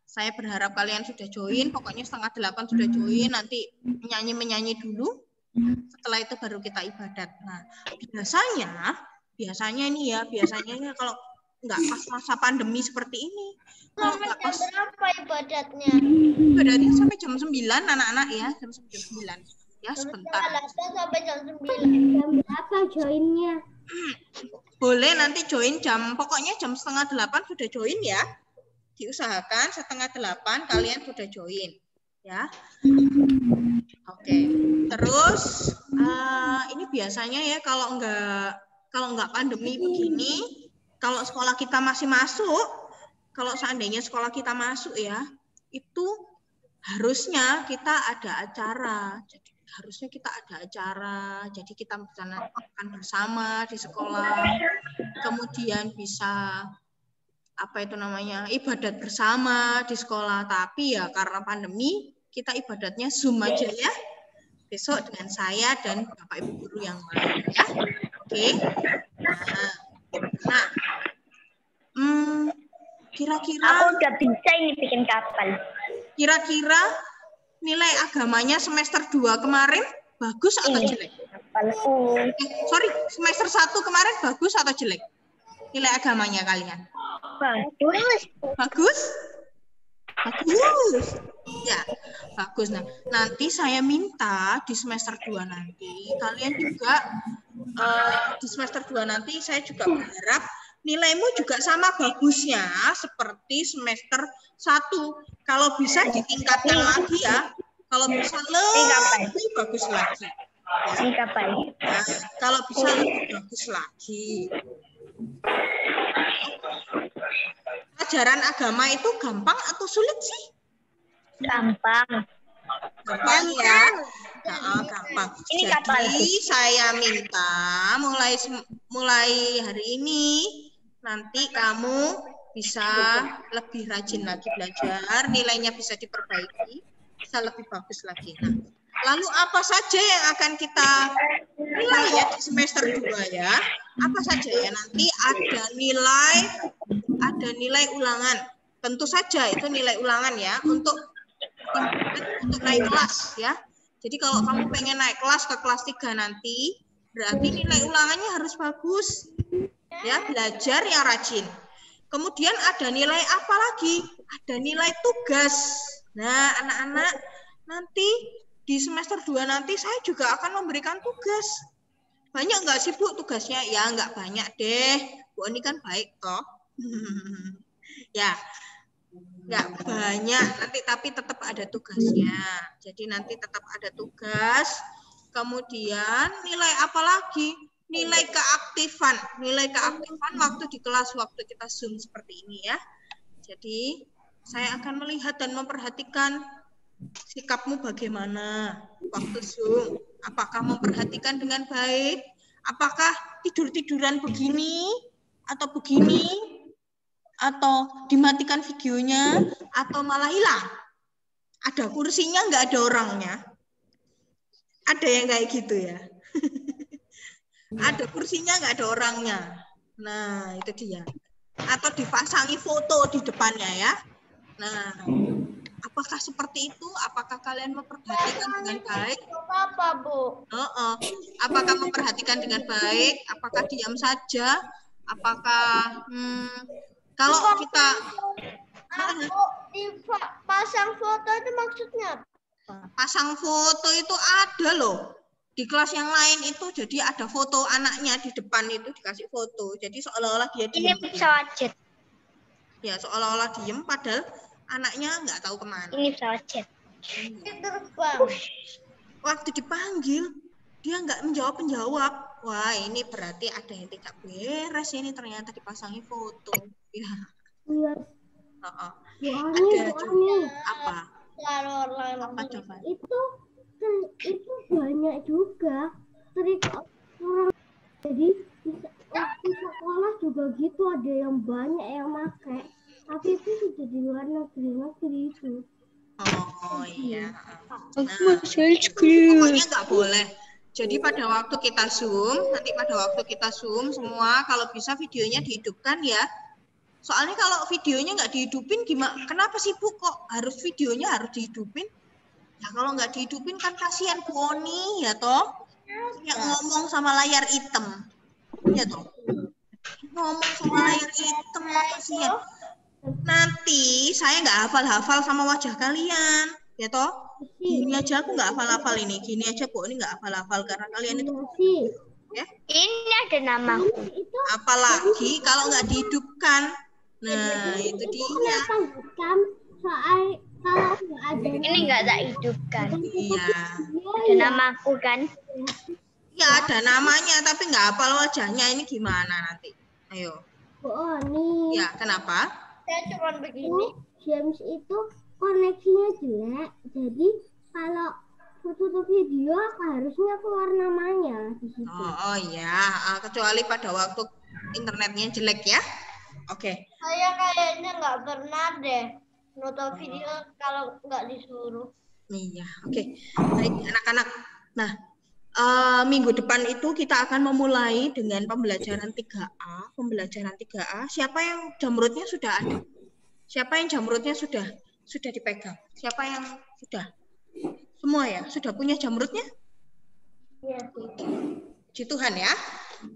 Saya berharap kalian sudah join, pokoknya 7:30 sudah join, nanti menyanyi dulu. Setelah itu baru kita ibadat. Nah, biasanya ini ya, kalau nggak pas masa pandemi seperti ini. Kalau nggak pas berapa ibadatnya? Ibadatnya sampai jam 9 anak-anak ya, jam 9. Ya, sebentar. Sampai jam 9. Jam berapa joinnya? Boleh nanti join pokoknya jam 7:30 sudah join ya. Diusahakan 7:30 kalian sudah join ya. Oke. Terus ini biasanya ya kalau nggak pandemi begini, kalau sekolah kita masih masuk, kalau seandainya sekolah kita masuk ya, itu harusnya kita ada acara. Jadi kita bisa makan bersama di sekolah, kemudian bisa ibadat bersama di sekolah. Tapi ya karena pandemi kita ibadatnya Zoom aja ya. Besok dengan saya dan Bapak Ibu guru yang lain ya. Oke. Nah, kira-kira Aku udah bisa ini bikin kapal. Kira-kira nilai agamanya semester 2 kemarin bagus atau jelek? Semester 1 kemarin bagus atau jelek? Nilai agamanya kalian? Bagus? Ya, bagus. Nah, nanti saya minta di semester 2 nanti, kalian juga di semester 2 nanti saya juga berharap nilaimu juga sama bagusnya seperti semester 1. Kalau bisa ditingkatkan lagi ya. Kalau bisa lebih bagus lagi. Ya. Nah, kalau bisa lebih bagus lagi. Ajaran agama itu gampang atau sulit sih? Gampang ya. Gampang. Jadi saya minta mulai hari ini nanti kamu bisa lebih rajin lagi belajar, nilainya bisa diperbaiki, bisa lebih bagus lagi. Nah, lalu apa saja yang akan kita nilai ya di semester 2 ya? Apa saja ya? Nanti ada nilai ulangan. Tentu saja itu nilai ulangan ya untuk naik kelas ya. Jadi kalau kamu pengen naik kelas ke kelas 3 nanti, berarti nilai ulangannya harus bagus. Ya, belajar yang rajin. Kemudian ada nilai apa lagi? Ada nilai tugas. Nah, anak-anak nanti di semester 2 nanti saya juga akan memberikan tugas. Banyak nggak sih Bu tugasnya? Ya nggak banyak deh. Bu ini kan baik toh. Ya, nggak banyak nanti tapi tetap ada tugasnya. Jadi nanti tetap ada tugas. Kemudian nilai apa lagi? Nilai keaktifan waktu di kelas, waktu kita Zoom seperti ini ya. Jadi saya akan melihat dan memperhatikan sikapmu bagaimana waktu Zoom. Apakah memperhatikan dengan baik? Apakah tidur-tiduran begini atau begini? Atau dimatikan videonya atau malah hilang? Ada kursinya nggak ada orangnya? Ada yang kayak gitu ya? Ada kursinya nggak ada orangnya. Nah, itu dia. Atau dipasangi foto di depannya ya. Nah, apakah seperti itu? Apakah kalian memperhatikan dengan baik? Apa, Bu? Apakah memperhatikan dengan baik? Apakah diam saja? Apakah kalau kita pasang foto itu maksudnya apa? Pasang foto itu ada loh. Di kelas yang lain itu jadi ada foto anaknya di depan itu dikasih foto. Jadi seolah-olah dia diam. Ini pesawat jet. Ya, seolah-olah diem padahal anaknya nggak tahu kemana. Ini pesawat jet. Ini terbang. Waktu dipanggil, dia nggak menjawab. Wah, ini berarti ada yang tidak beres ini ternyata dipasangi foto. Ya. Iya. Ada apa? Apa coba? Itu banyak juga trik orang. Jadi waktu sekolah juga gitu, ada yang banyak yang pakai. Tapi itu sudah di luar negeri itu. Oh iya. Nah, pokoknya nggak boleh. Jadi pada waktu kita Zoom, semua kalau bisa videonya dihidupkan ya. Soalnya kalau videonya nggak dihidupin gimana? Kenapa sih Bu kok harus videonya harus dihidupin? Ya kalau nggak dihidupin kan kasihan Bu Oni ya toh. Yang ngomong sama layar hitam. Ya toh. Ngomong sama layar hitam kasihan. Nanti saya nggak hafal-hafal sama wajah kalian, ya toh? Gini aja aku nggak hafal-hafal ini. Gini aja Bu, ini nggak hafal-hafal karena kalian itu. Ya? Ini ada namaku. Apalagi kalau nggak dihidupkan. Nah, itu dia. Soal kalau nggak ada. Ini nggak tak hidupkan. Iya. Ada namaku kan? Ya ada namanya, tapi nggak hafal wajahnya. Ini gimana nanti? Ayo. Bu Oni. Ya, kenapa? Saya cuma begini. James itu koneksinya jelek, jadi kalau foto video harusnya keluar namanya di situ. Oh ya, kecuali pada waktu internetnya jelek ya. Oke. Saya kayaknya nggak pernah deh nonton video kalau nggak disuruh. Iya, oke. Baik anak-anak. Nah, minggu depan itu kita akan memulai dengan pembelajaran 3A. Pembelajaran 3A. Siapa yang jamrutnya sudah ada? Siapa yang jamrutnya sudah dipegang? Siapa yang sudah? Semua ya? Sudah punya jamrutnya? Iya. Puji Tuhan ya.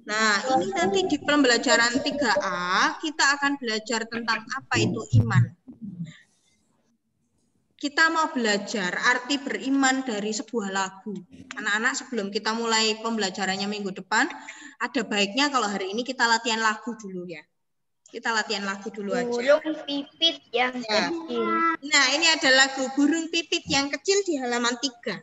Nah, ini nanti di pembelajaran 3A kita akan belajar tentang apa itu iman. Kita mau belajar arti beriman dari sebuah lagu. Anak-anak, sebelum kita mulai pembelajarannya minggu depan, ada baiknya kalau hari ini kita latihan lagu dulu ya. Kita latihan lagu dulu aja. Burung pipit yang kecil. Nah, ini ada lagu Burung Pipit yang Kecil di halaman 3.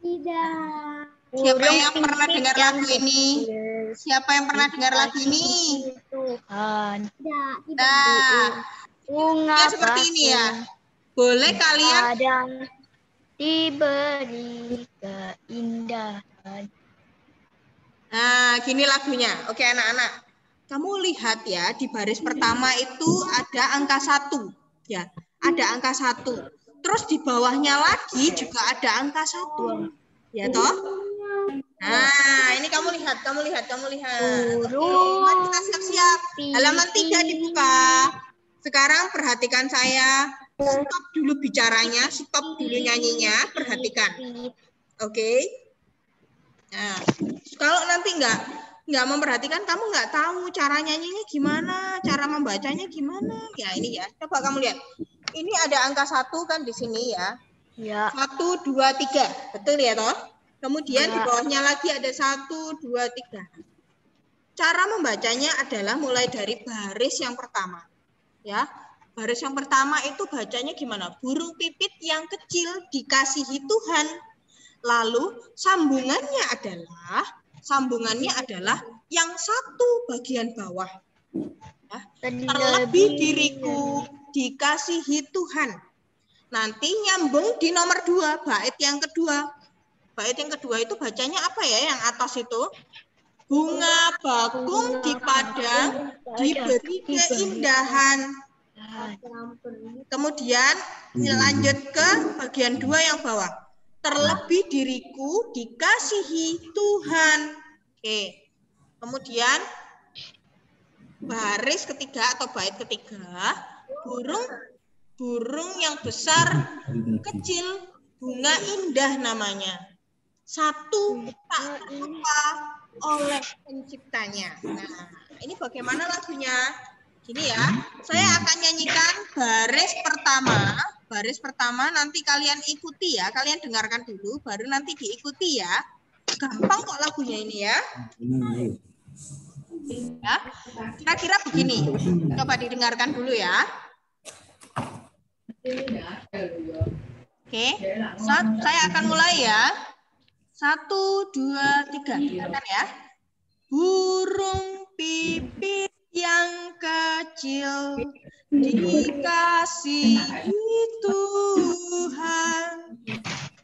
Tidak. Siapa yang pernah dengar lagu ini? Siapa yang pernah dengar lagu ini? Tuhan. Tidak. Bunga Ya, seperti ini ya. Boleh kalian kadang diberi keindahan. Nah, gini lagunya. Oke, anak-anak. Kamu lihat ya, di baris pertama itu ada angka 1. Ya, ada angka 1. Terus di bawahnya lagi juga ada angka 1. Ya toh? Nah, ini kamu lihat. Oke, kita siap-siap. Halaman 3 dibuka. Sekarang perhatikan saya. Stop dulu bicaranya, stop dulu nyanyinya, perhatikan. Oke. Nah, kalau nanti nggak memperhatikan, kamu nggak tahu cara nyanyinya gimana, cara membacanya gimana. Ya ini ya, coba kamu lihat. Ini ada angka 1 kan di sini ya. Ya. 1, 2, 3, betul ya toh? Kemudian di bawahnya lagi ada 1, 2, 3. Cara membacanya adalah mulai dari baris yang pertama. Ya, baris yang pertama itu bacanya gimana? Burung pipit yang kecil dikasihi Tuhan. Lalu sambungannya adalah yang 1 bagian bawah. Ya. Terlebih diriku dikasihi Tuhan. Nanti nyambung di nomor 2, bait yang kedua. Bait yang kedua itu bacanya apa ya yang atas itu? Bunga bakung di padang diberi keindahan. Kemudian lanjut ke bagian 2 yang bawah. Terlebih diriku dikasihi Tuhan. Oke. Kemudian baris ketiga atau bait ketiga, burung yang besar kecil, bunga indah namanya. 1 tak terlupa oleh penciptanya. Nah, ini bagaimana lagunya? Gini ya, saya akan nyanyikan baris pertama nanti kalian ikuti ya, kalian dengarkan dulu, baru nanti diikuti ya. Gampang kok lagunya ini ya. Ya, kira-kira begini. Coba didengarkan dulu ya. Oke, saya akan mulai ya. 1, 2, 3, dengarkan ya. Burung pipit yang kecil dikasihi Tuhan,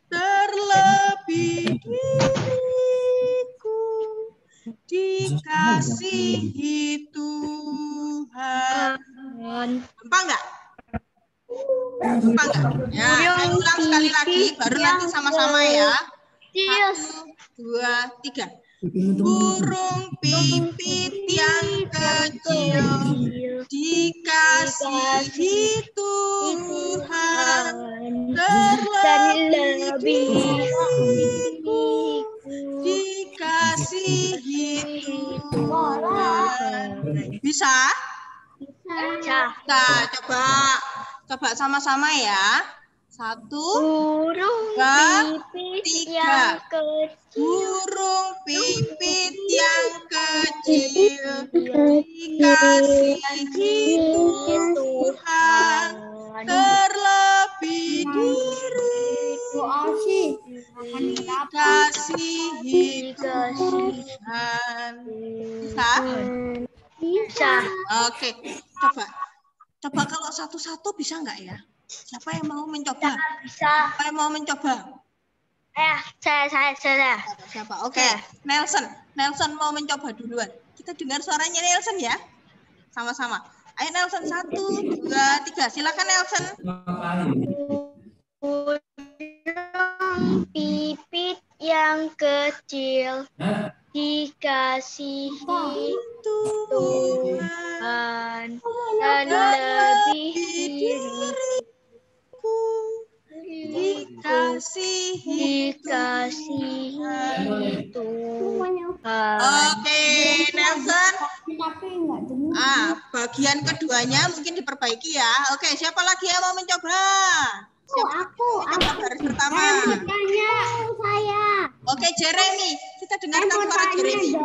terlebih diriku, dikasihi Tuhan. Gampang nggak? Gampang nggak? Ya, saya ulang sekali lagi, baru nanti sama-sama ya. 1, 2, 3. Burung pipit yang kecil, dikasihi Tuhan, terlebih diriku, dikasihi Tuhan. Bisa? Bisa. Coba sama-sama ya. 1, 2, 3. Burung pipit yang kecil, dikasihi Tuhan, terlebih diriku, dikasihi Tuhan. Bisa? Bisa. Oke, coba kalau satu-satu bisa nggak ya? Siapa yang mau mencoba? Bisa. Siapa yang mau mencoba? Saya. Siapa? Oke. Nelson mau mencoba duluan. Kita dengar suaranya Nelson ya. Sama-sama. Ayo Nelson, 1, 2, 3. Silakan Nelson. Burung pipit yang kecil, dikasihi Tuhan, terlebih diriku, dikasihi Tuhan. Oke, Nelson. Bagian keduanya mungkin diperbaiki ya. Oke, siapa lagi yang mau mencoba? Aku. Baris pertama. Saya. Oke, Jeremy. Kita dengarkan suara Jeremy.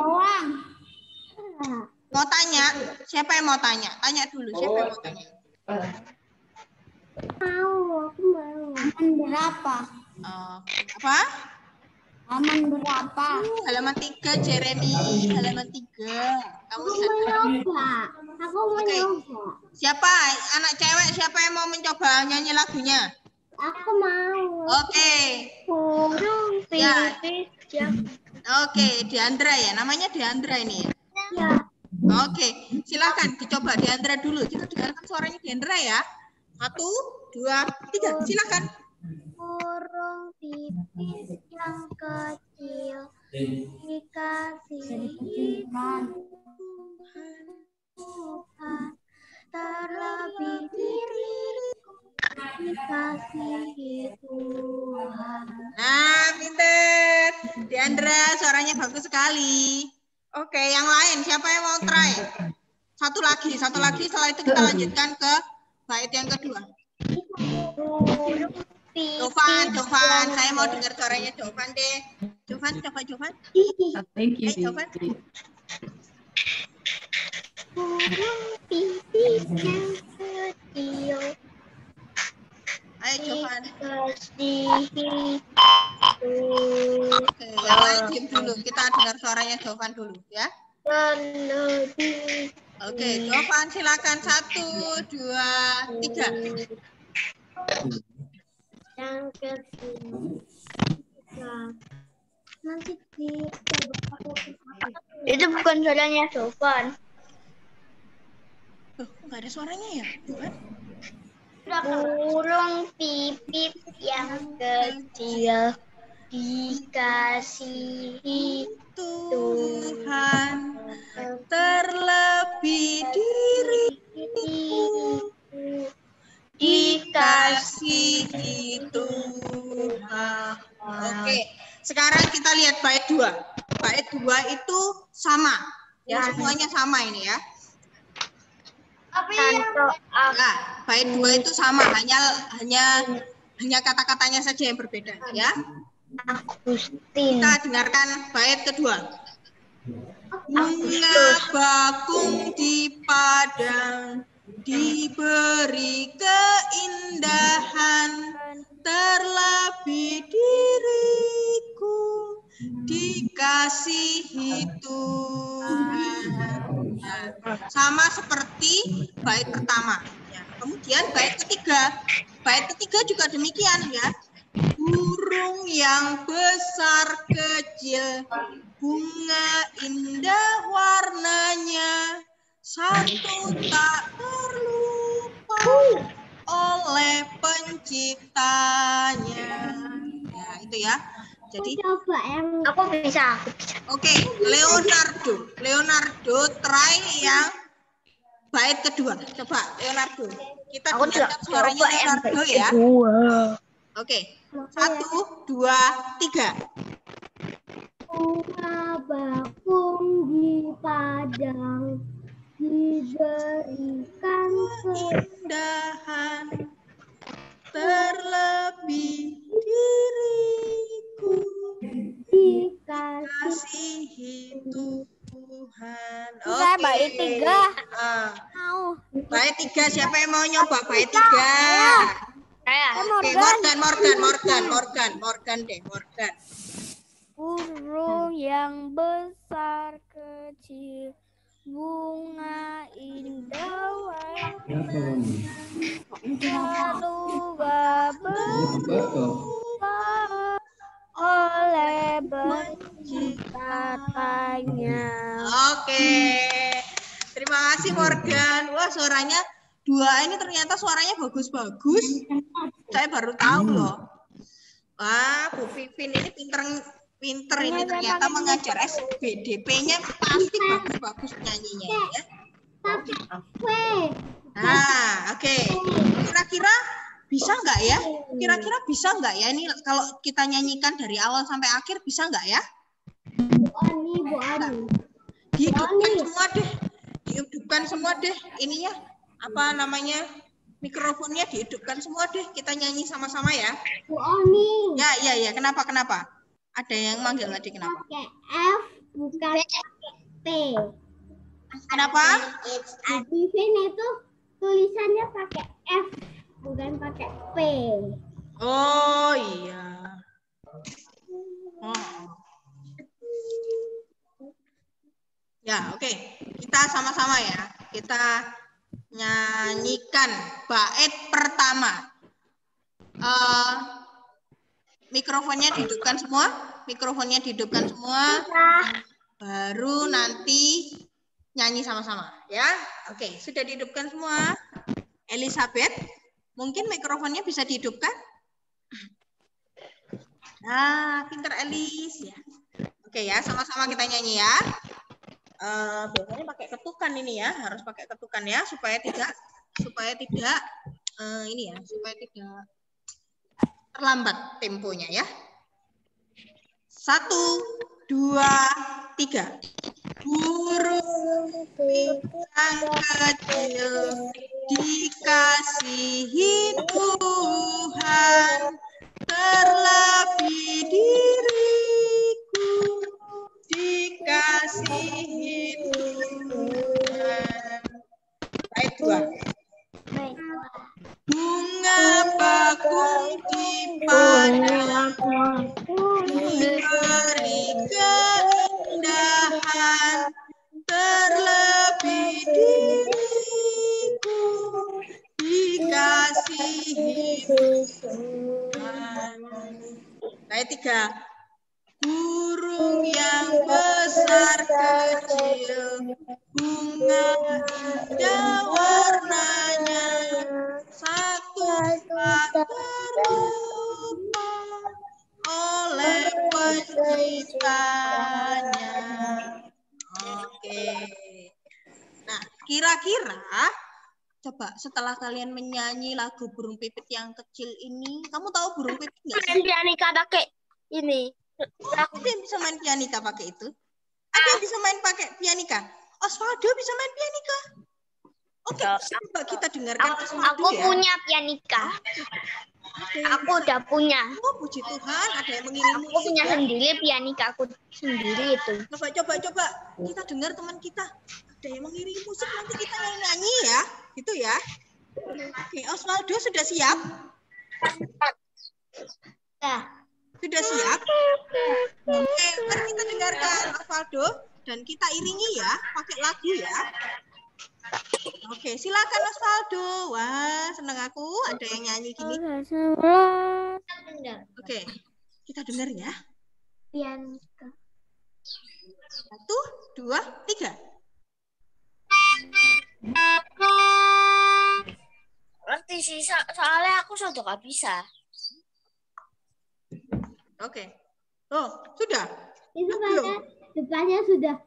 Mau tanya? Siapa yang mau tanya? Tanya dulu. Siapa yang mau tanya? Aku mau. Halaman berapa? Apa? Halaman berapa? Halaman 3, Jeremy. Halaman 3. Kamu bisa mencoba. Aku mau nyoba. Siapa? Anak cewek siapa yang mau mencoba nyanyi lagunya? Aku mau. Oke. Burung pipit yang. Oke, Diandra ya. Namanya Diandra ini ya? Ya. Oke, silakan dicoba Diandra dulu. Kita dengarkan suaranya Diandra ya. 1, 2, 3. Silakan. Burung pipit yang kecil, dikasihi Tuhan, terlebih diriku, dikasihi Tuhan. Nah, pinter. Diandra, suaranya bagus sekali. Oke, yang lain siapa yang mau try? Satu lagi. Setelah itu kita lanjutkan ke bait yang kedua. Jovan, saya mau dengar suaranya Jovan deh. Jovan, coba Jovan. Thank you. Jovan. Burung pipit yang kecil, Ayo Jovan. dikasihi Oke, yang lain diam dulu. Kita dengar suaranya Jovan dulu ya. terlebih. Oke, Jovan silakan 1, 2, 3. Yang kecil. Nanti itu bukan suaranya Jovan. Nggak ada suaranya ya, Jovan? Burung pipit yang kecil, dikasihi Tuhan, terlebih diriku, dikasihi Tuhan. Oke, sekarang kita lihat bait 2. Bait 2 itu sama. Ya, semuanya sama ini ya. Nah, bait 2 itu sama, hanya kata-katanya saja yang berbeda ya. Kita dengarkan bait kedua. Bunga bakung di padang diberi keindahan, terlebih diriku dikasihi Tuhan. Sama seperti bait pertama. Ya. kemudian bait ketiga. Bait ketiga juga demikian ya. Burung yang besar kecil, bunga indah warnanya, satu tak terlupa oleh penciptanya. Ya, itu ya. Jadi Coba yang aku bisa. oke, Leonardo try yang bait kedua. Coba Leonardo. Kita dengarkan suaranya Leonardo ya. Oke. 1, 2, 3. Bunga bakung di padang diberikan Keindahan terlebih diriku dikasihi Tuhan. Saya bait 3. Mau. Bait 3, siapa yang mau nyoba bait 3? Oke, Morgan deh. Burung yang besar kecil, bunga indah warnanya, berubah oleh penciptanya. Oke. Terima kasih Morgan. Wah, suaranya dua ini ternyata suaranya bagus-bagus. Saya baru tahu loh. Wah, Bu Pipin ini pinter ini ternyata mengajar SBDP-nya pasti bagus-bagus nyanyinya ya. Nah, oke. Kira-kira bisa nggak ya? Kira-kira bisa nggak ya ini kalau kita nyanyikan dari awal sampai akhir bisa nggak ya? Bu Ani. Dihidupkan semua deh ininya. Apa namanya? Mikrofonnya dihidupkan semua deh. Kita nyanyi sama-sama ya. Bu Ani. Ya. Kenapa? Ada yang manggil tadi kenapa? Pakai F bukan P. Kenapa? Di sini itu tulisannya pakai F bukan pakai P. Oh iya. Ya, oke. Kita sama-sama ya. Kita nyanyikan bait pertama. Mikrofonnya dihidupkan semua. Baru nanti nyanyi sama-sama ya. Oke, sudah dihidupkan semua. Elizabeth, mungkin mikrofonnya bisa dihidupkan? Nah, pinter Elis ya. Oke ya, sama-sama kita nyanyi ya. Biasanya pakai ketukan ini ya, harus pakai ketukan ya supaya tidak terlambat temponya ya. 1, 2, 3. Burung yang kecil dikasihi Tuhan, terlebih diriku dikasihi Tuhan. Bait 2. Bunga bakung di padang diberi keindahan, terlebih diriku dikasihi Tuhan. Bait 3. Burung yang besar kecil, bunga indah warnanya, satu tak terlupa oleh penciptanya. Oke. Nah, kira-kira coba setelah kalian menyanyi lagu Burung Pipit yang kecil ini, kamu tahu Burung Pipit nggak sih? Pianika pakai ini. Ada yang bisa main pianika pakai itu? Ada yang bisa main pakai pianika? Osvaldo bisa main pianika. Oke, coba kita dengarkan Osvaldo Aku ya. punya pianika. Aku udah punya. Oh, puji Tuhan, ada yang mengirim Aku musik punya ya. sendiri pianika aku sendiri itu. Coba. Kita dengar teman kita. Ada yang mengirim musik, nanti kita nyanyi ya. Gitu ya. Oke, Osvaldo sudah siap? Ya. Sudah siap? Oke, mari kita dengarkan Osvaldo dan kita iringi ya, pakai lagu ya. Oke, silakan Osvaldo. Wah, seneng aku ada yang nyanyi gini. Oke, kita dengar ya. Pianista. 1, 2, 3. Ngerti sih, soalnya aku sudah gak bisa. Oke. Oh, sudah? Itu Belum? kan depannya sudah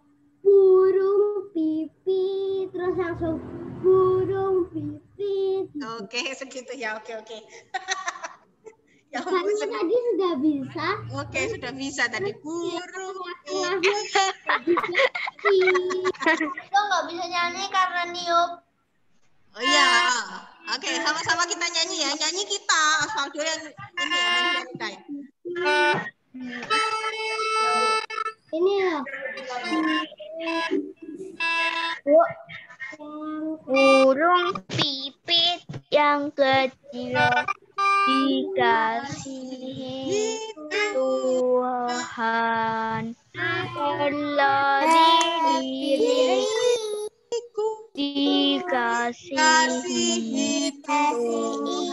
burung pipit, terus langsung burung pipit. Oke, segitu ya. Oke. Ya Depannya ampun, tadi sudah bisa. Oke, sudah bisa tadi. Burung Lo nggak bisa nyanyi karena niup. Oh iya. Oke, sama-sama kita nyanyi ya. Nyanyi kita. Osvaldo yang ini ya, main piano ya. Ini loh. Burung pipit yang kecil dikasihi Tuhan, telah dikasihi Tuhan.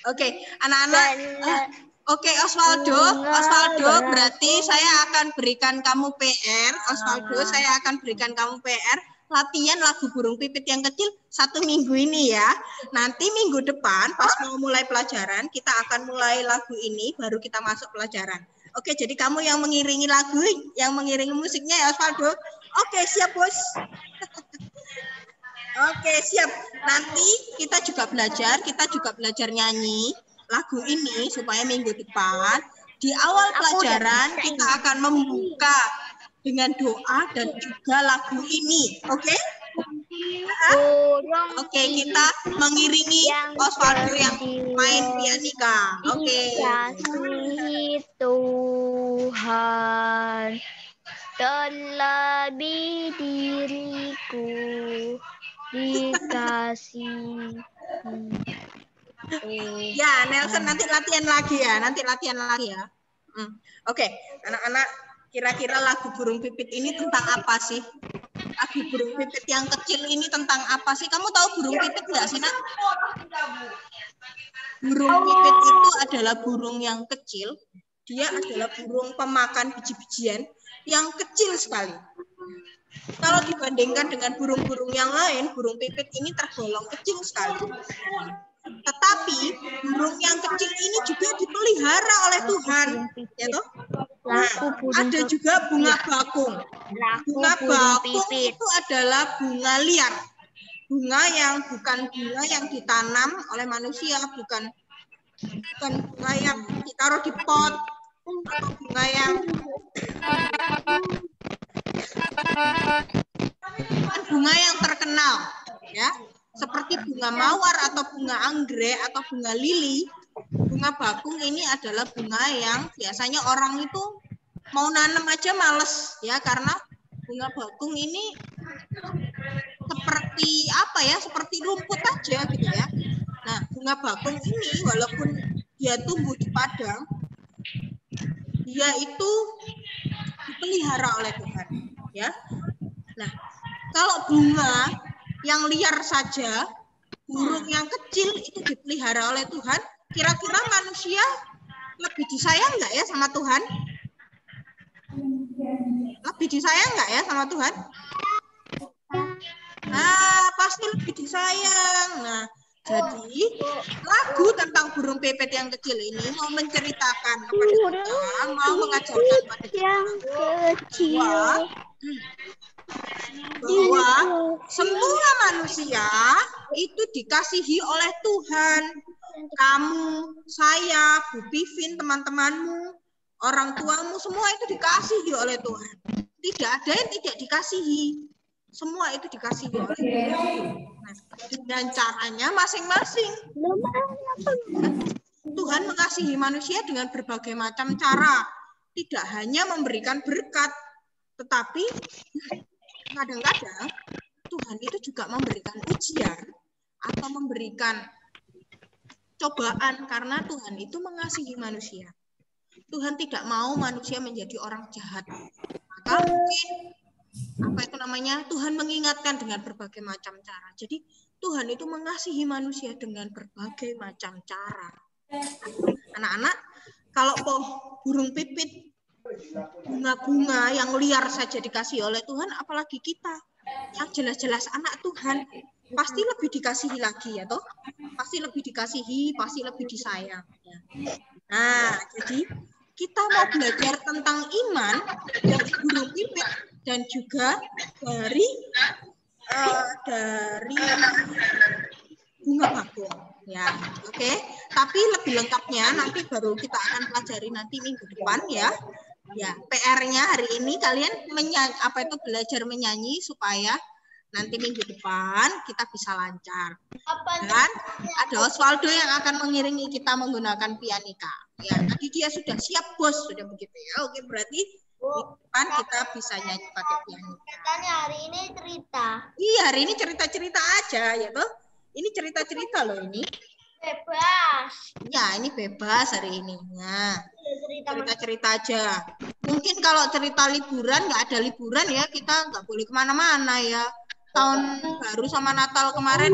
Oke, anak-anak. Oke, Osvaldo, berarti saya akan berikan kamu PR. Osvaldo, saya akan berikan kamu PR. Latihan lagu burung pipit yang kecil 1 minggu ini ya. Nanti minggu depan pas mau mulai pelajaran, kita akan mulai lagu ini, baru kita masuk pelajaran. Oke, jadi kamu yang mengiringi lagu, yang mengiringi musiknya ya Osvaldo. Oke, siap bos. Oke, siap. Nanti kita juga belajar nyanyi lagu ini supaya minggu depan di awal pelajaran kita akan membuka dengan doa dan juga lagu ini. Oke? Oke, kita mengiringi Osvaldo yang main pianika. Oke. Dikasihi Tuhan, telah diriku dikasihi. Ya, Nelson nanti latihan lagi ya. Oke, anak-anak, kira-kira lagu burung pipit ini tentang apa sih? Lagu burung pipit yang kecil ini tentang apa sih? Kamu tahu burung pipit nggak sih, Nak? Burung pipit itu adalah burung yang kecil. Dia adalah burung pemakan biji-bijian yang kecil sekali. Kalau dibandingkan dengan burung-burung yang lain, burung pipit ini tergolong kecil sekali. Tetapi burung yang kecil ini juga dipelihara oleh Tuhan, ya toh? Nah, ada juga bunga bakung. Bunga bakung itu adalah bunga liar. Bunga yang bukan bunga yang ditanam oleh manusia, bukan bunga yang ditaruh di pot, atau bunga yang bunga yang terkenal, ya. Seperti bunga mawar atau bunga anggrek atau bunga lili, bunga bakung ini adalah bunga yang biasanya orang itu mau nanam aja males ya, karena bunga bakung ini seperti apa ya, seperti rumput aja gitu ya. Nah, bunga bakung ini walaupun dia tumbuh di padang, dia itu dipelihara oleh Tuhan ya. Nah, kalau bunga yang liar saja, burung yang kecil itu dipelihara oleh Tuhan, kira-kira manusia lebih disayang nggak ya sama Tuhan? Lebih disayang nggak ya sama Tuhan? Nah, pasti lebih disayang. Nah, jadi lagu tentang burung pipit yang kecil ini mau menceritakan kepada kita, mau mengajarkan kepada kita bahwa semua manusia itu dikasihi oleh Tuhan. Kamu, saya, Bu Pivin, teman-temanmu, orang tuamu, semua itu dikasihi oleh Tuhan. Tidak ada yang tidak dikasihi. Semua itu dikasihi oleh Tuhan. Nah, dengan caranya masing-masing. Tuhan mengasihi manusia dengan berbagai macam cara. Tidak hanya memberikan berkat, tetapi kadang-kadang Tuhan itu juga memberikan ujian atau memberikan cobaan karena Tuhan itu mengasihi manusia. Tuhan tidak mau manusia menjadi orang jahat. Maka mungkin Tuhan mengingatkan dengan berbagai macam cara. Jadi Tuhan itu mengasihi manusia dengan berbagai macam cara. Anak-anak, kalau burung pipit, bunga-bunga yang liar saja dikasih oleh Tuhan, apalagi kita yang jelas-jelas anak Tuhan, pasti lebih dikasihi lagi ya toh? Pasti lebih dikasihi, pasti lebih disayang. Ya. Nah, jadi kita mau belajar tentang iman dari burung pipit dan juga dari bunga bakung. Ya, oke. Tapi lebih lengkapnya nanti baru kita akan pelajari nanti minggu depan ya. Ya, PR-nya hari ini kalian belajar menyanyi supaya nanti minggu depan kita bisa lancar. Dan ada Osvaldo yang akan mengiringi kita menggunakan pianika. Ya, tadi dia sudah siap bos, sudah begitu ya. Oke, berarti minggu depan kita bisa nyanyi pakai pianika. Katanya hari ini cerita. Iya, hari ini cerita-cerita aja ya toh. Ini cerita-cerita loh ini. Bebas. Ya, ini bebas hari ini. Nah, cerita-cerita aja. Mungkin kalau cerita liburan, nggak ada liburan ya, kita nggak boleh kemana-mana ya. Tahun baru sama Natal kemarin,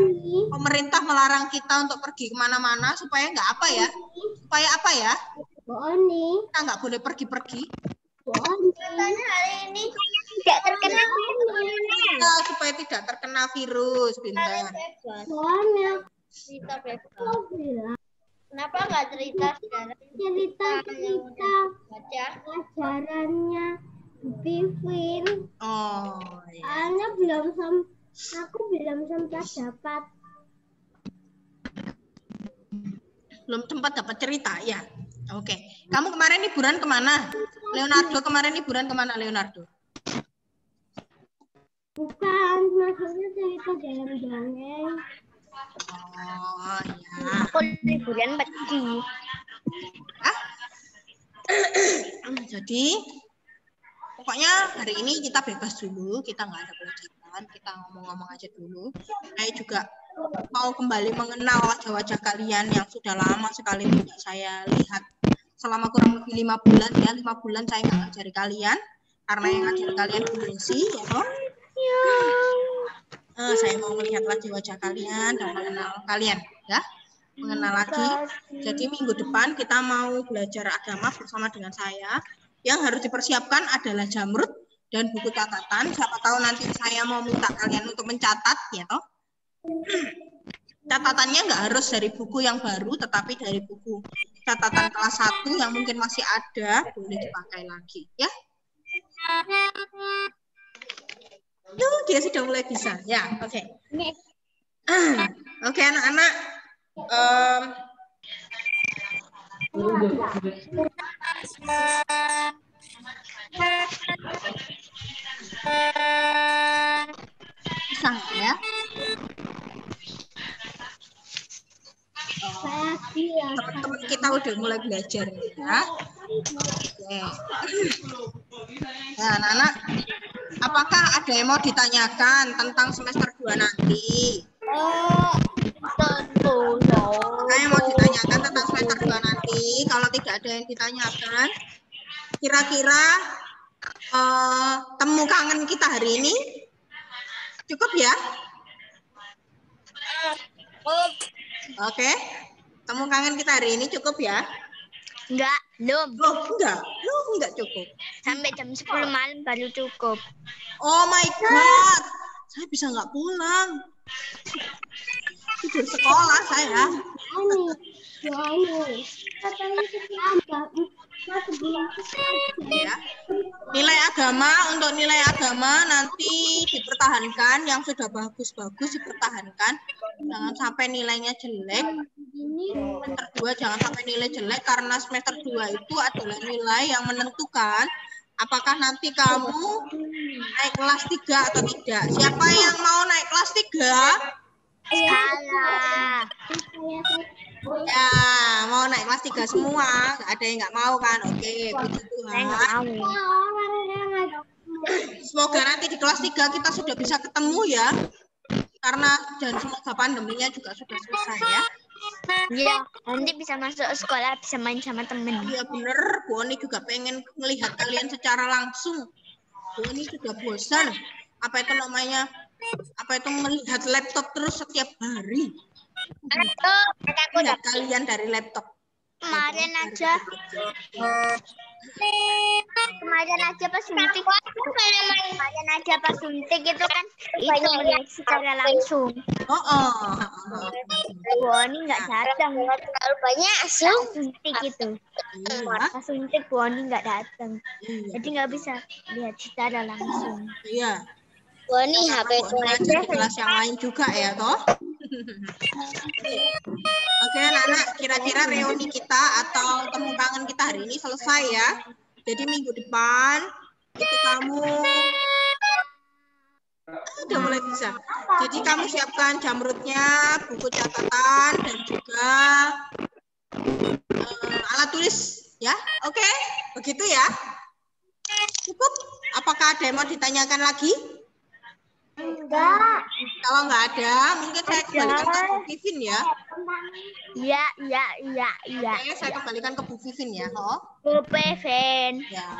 pemerintah melarang kita untuk pergi kemana-mana supaya nggak apa ya? Supaya apa ya? Kita nggak boleh pergi-pergi. Katanya hari ini tidak terkena virus. Supaya tidak terkena virus, Bintang. Cerita bebas. Kenapa nggak cerita sekarang? Cerita baca pelajarannya Bivin. Oh, iya. Aku belum sempat dapat. Belum sempat dapat cerita ya. Oke. Kamu kemarin liburan kemana? Leonardo kemarin liburan kemana, Leonardo? Bukan, maksudnya cerita dalam dongeng. Oh, ya. Aku liburan pergi. Jadi, pokoknya hari ini kita bebas dulu. Kita nggak ada pelajaran. Kita ngomong-ngomong aja dulu. Saya juga mau kembali mengenal wajah-wajah kalian yang sudah lama sekali tidak saya lihat. Selama kurang lebih 5 bulan ya. 5 bulan saya nggak ngajari kalian. Karena yang ngajari kalian Bu Lucy, ya toh? Saya mau melihat wajah-wajah kalian dan mengenal kalian, ya, mengenal lagi. Jadi minggu depan kita mau belajar agama bersama dengan saya. Yang harus dipersiapkan adalah jamrut dan buku catatan. Siapa tahu nanti saya mau minta kalian untuk mencatat, ya toh. Catatannya nggak harus dari buku yang baru, tetapi dari buku catatan kelas 1 yang mungkin masih ada, boleh dipakai lagi, ya. Dia sudah mulai bisa. Ya, oke. Oke, anak-anak. Bisa nggak ya? Teman-teman kita udah mulai belajar ya. Oke. Nah, anak-anak, apakah ada yang mau ditanyakan tentang semester 2 nanti? Tentu. Apakah yang mau ditanyakan tentang semester 2 nanti? Kalau tidak ada yang ditanyakan, kira-kira temu kangen kita hari ini cukup ya? Oke. Temu kangen kita hari ini cukup ya? Enggak, belum. Loh, enggak cukup. Sampai jam 10 malam baru cukup. Oh my God. Saya bisa nggak pulang. Tidur sekolah saya. Ya. Nilai agama, untuk nilai agama nanti dipertahankan, yang sudah bagus-bagus dipertahankan. Jangan sampai nilainya jelek. Semester 2 jangan sampai nilai jelek, karena semester 2 itu adalah nilai yang menentukan apakah nanti kamu naik kelas 3 atau tidak. Siapa yang mau naik kelas 3? Salah. Ya, mau naik kelas 3 semua. Nggak ada yang nggak mau kan? Oke, puji Saya nggak Tuhan. mau. Semoga nanti di kelas 3 kita sudah bisa ketemu ya. Karena dan semoga pandeminya juga sudah selesai ya. Iya, nanti bisa masuk sekolah, bisa main sama temen. Iya bener, Bu Oni juga pengen melihat kalian secara langsung. Bu ini sudah bosan. Apa itu namanya? Apa itu melihat laptop terus setiap hari? Lihat kalian dari laptop. Kemarin aja pas suntik itu kan itu melihat secara langsung. Bu Oni nggak datang. Terlalu banyak suntik itu. Pas suntik Bu Oni nggak datang. Jadi nggak bisa lihat secara langsung. Iya. Bu Oni HP itu Aja di kelas yang lain juga ya toh. Oke anak-anak, kira-kira reuni kita atau temu kangen kita hari ini selesai ya. Jadi minggu depan itu kamu udah mulai bisa. Jadi kamu siapkan jamrutnya, buku catatan dan juga alat tulis ya. Oke, begitu ya. Cukup? Apakah ada yang mau ditanyakan lagi? Enggak. Kalau nggak ada, mungkin saya kembalikan ke Bu Vivin ya. Iya. Oke, saya kembalikan ke Bu Vivin ya. Oh. Bu Vivin. Ya,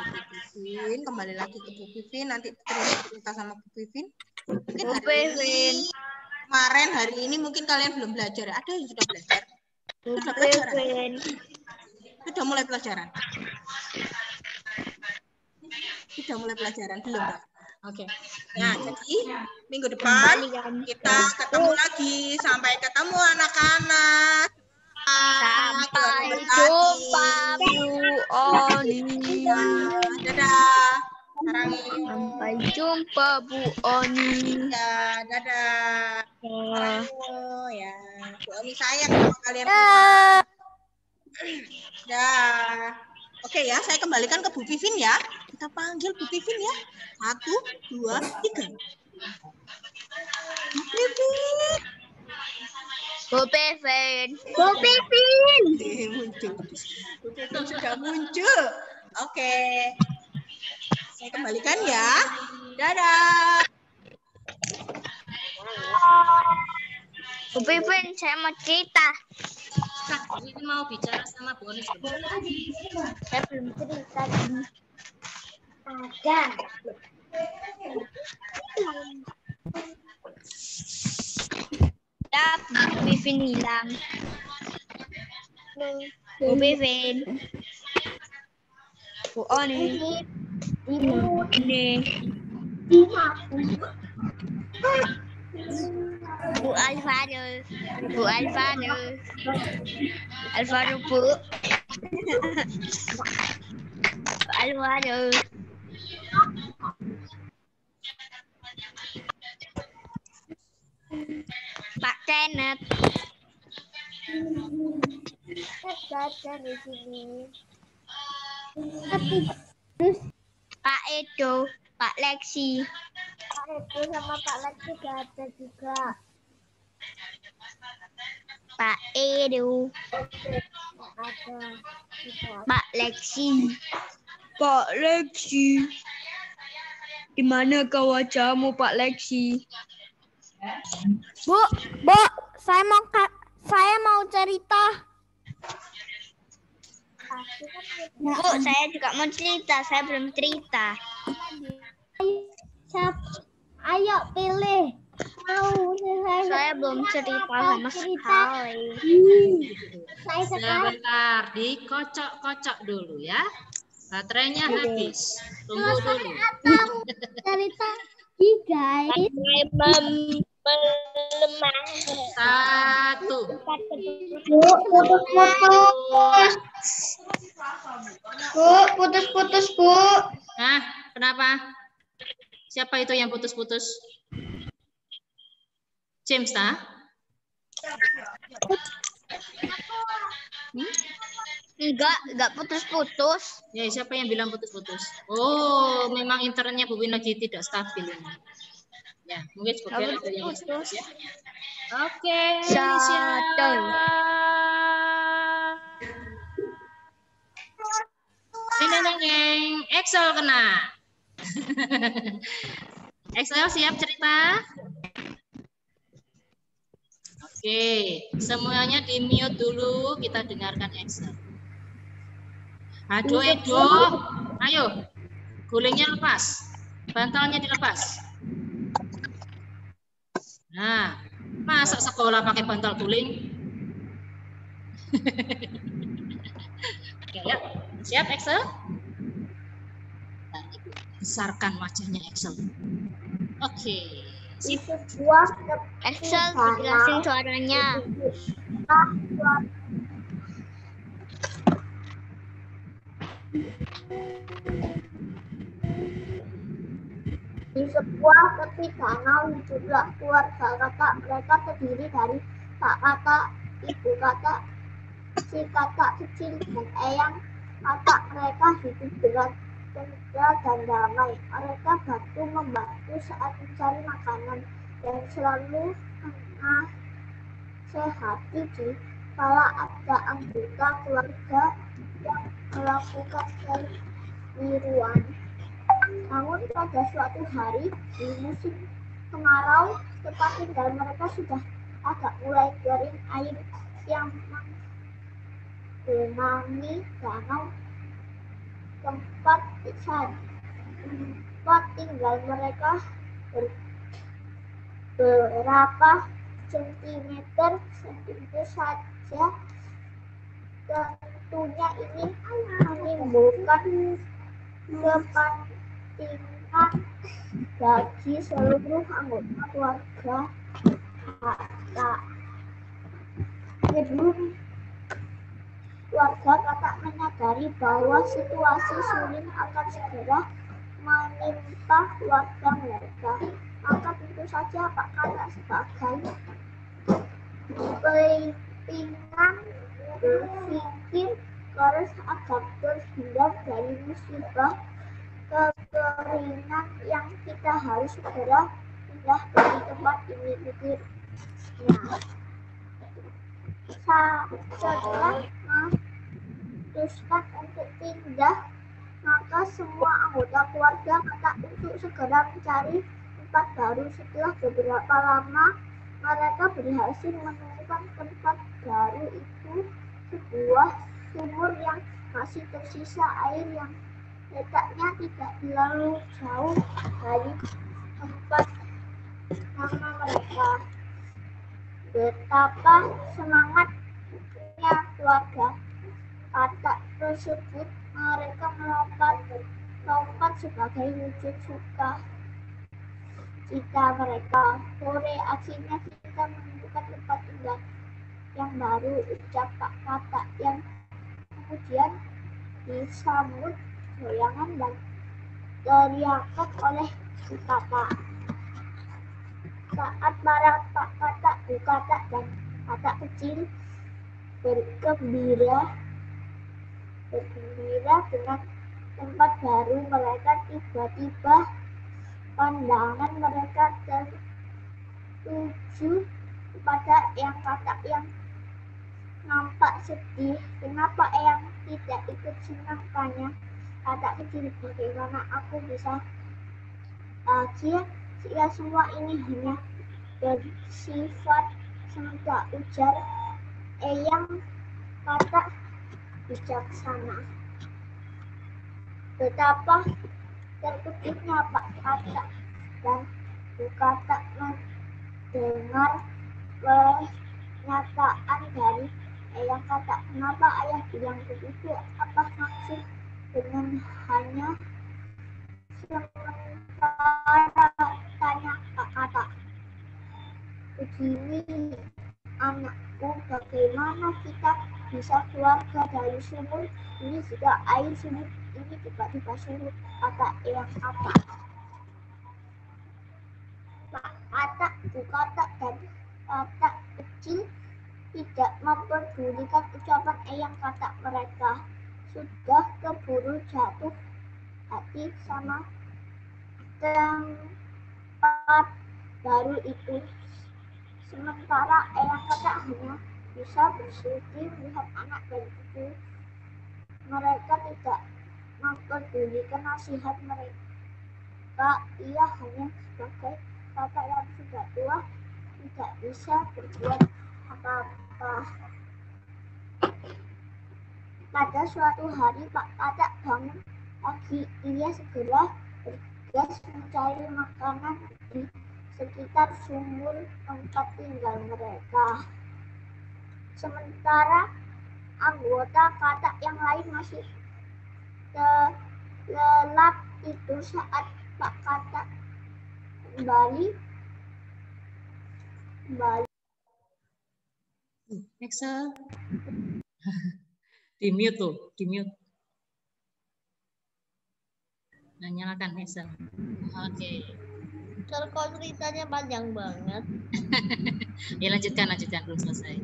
Bu Vivin, kembali lagi ke Bu Vivin. Nanti cerita sama Bu Vivin. Mungkin hari ini mungkin kalian belum belajar. Ada yang sudah belajar? Sudah pelajaran? Sudah mulai pelajaran? Sudah mulai pelajaran belum? Oke. Nah, jadi minggu depan kita ketemu lagi. Sampai ketemu anak-anak. Sampai jumpa Bu Oni. Dadah. Sampai jumpa Bu Oni. Ya, dadah. Ya, Bu Oni sayang sama kalian. Dah. Oke ya, saya kembalikan ke Bu Vivin ya. Kita panggil Bu Vivin ya. 1, 2, 3. Bu Vivin. Bu Vivin. Bu Vivin. Muncul. Bu Vivin sudah muncul. Oke. Saya kembalikan ya. Dadah. Bu Vivin, saya mau cerita. Ini mau bicara sama Bu Oni sebentar. Saya belum cerita ini. Ada. Bu Vivin hilang. Bu Vivin. Bu Oni. Ini. Bu Alvaro. Bu Alvaro. Alvaro Bu. Bu Alvaro. Pak Kenneth. Dari sini. Pak Edo, Pak Lexi. Pak Edo sama Pak Lexi gak ada juga. Pak Edo. Ada. Pak Lexi. Pak Lexi. Di mana kau wajahmu, Pak Lexi? Bu, saya mau cerita. Bu, saya juga mau cerita. Saya belum cerita. Ayo pilih. Saya belum cerita sama sekali. Sebentar, dikocok-kocok dulu ya. Baterainya habis. Tunggu dulu. Cerita guys. Melemah. 1. Bu, putus-putus, Bu. Nah, kenapa? Siapa itu yang putus-putus? James, tak? Enggak putus-putus. Ya, siapa yang bilang putus-putus? Oh, memang internetnya Bu Win lagi tidak stabil ini. Ya, mungkin sebagian ada yang putus ya. Oke, siap. Neng, Excel kena. Excel siap cerita? Oke, semuanya di mute dulu, kita dengarkan Excel. Aduh, Edo, ayo, gulingnya lepas. Bantalnya dilepas. Nah, masa sekolah pakai bantal guling? Oke, ya. Siap Excel? Nah, besarkan wajahnya Excel. Oke. Di sebuah Excel dijelasin suaranya. Di sebuah tepi danau hiduplah keluarga kakak. Mereka terdiri dari pak kakak, ibu kakak, si kakak kecil dan eyang kakak. Mereka hidup dengan tentram dan damai. Mereka membantu saat mencari makanan dan selalu menasehati jika ada anggota keluarga yang melakukan keliruan. Namun pada suatu hari di musim kemarau, tempat tinggal mereka sudah agak mulai kering. Air yang menggenangi danau tempat tinggal mereka beberapa sentimeter saja. Tentunya ini menimbulkan kepentingan bagi seluruh anggota keluarga kakak. Sebelum keluarga kakak menyadari bahwa situasi sulit akan segera menimpa keluarga mereka, maka tentu saja Pak Kakak sebagai pimpinan berpikir keras agar terhindar dari musibah kekeringan yang kita harus segera pindah dari tempat ini. Pikirnya. Setelah memutuskan untuk pindah, maka semua anggota keluarga kakak untuk segera mencari tempat baru. Setelah beberapa lama, mereka berhasil menemukan tempat baru itu, sebuah sumur yang masih tersisa air yang letaknya tidak terlalu jauh dari tempat nama mereka. Betapa semangatnya keluarga kakak tersebut. Mereka melompat sebagai wujud suka cita mereka. Sore akhirnya kita menemukan tempat tinggal yang baru, ucap Pak Kakak, yang kemudian disambut goyangan dan teriakan oleh si kakak. Saat para Pak Kakak, Bu Kakak, dan kakak kecil bergembira dengan tempat baru mereka, tiba-tiba pandangan mereka tertuju kepada eyang kakak yang nampak sedih. Kenapa eyang tidak ikut senang, tanya kakak kecil. Bagaimana aku bisa bahagia jika semua ini hanya bersifat sementara, ujar eyang kakak bijaksana. Betapa terkejutnya Pak Kakak dan Bu Kakak mendengar pernyataan dari eyang kakak. Kenapa ayah bilang begitu? Apa maksud dengan hanya sementara, tanya Pak Kakak. Begini anakku, bagaimana kita bisa keluar dari sumur ini jika air sumur ini tiba-tiba surut, kata eyang kakak. Pak Kakak, Bu Kakak, dan kakak kecil tidak memperdulikan ucapan eyang kakak. Mereka sudah keburu jatuh hati sama tempat baru itu. Sementara eyang kakak hanya bisa bersedih melihat anak dan ibu. Mereka tidak memperdulikan nasihat mereka. Ia hanya sebagai kakak yang sudah tua, tidak bisa berbuat apa-apa. Pada suatu hari Pak Kakak bangun pagi. Ia segera bergegas mencari makanan di sekitar sumur tempat tinggal mereka. Sementara anggota katak yang lain masih lelap tidur saat Pak Katak kembali. Excel. Di mute tuh, di mute. Nah, nyalakan Excel. Oke. Kalau ceritanya panjang banget. Ya lanjutkan belum selesai.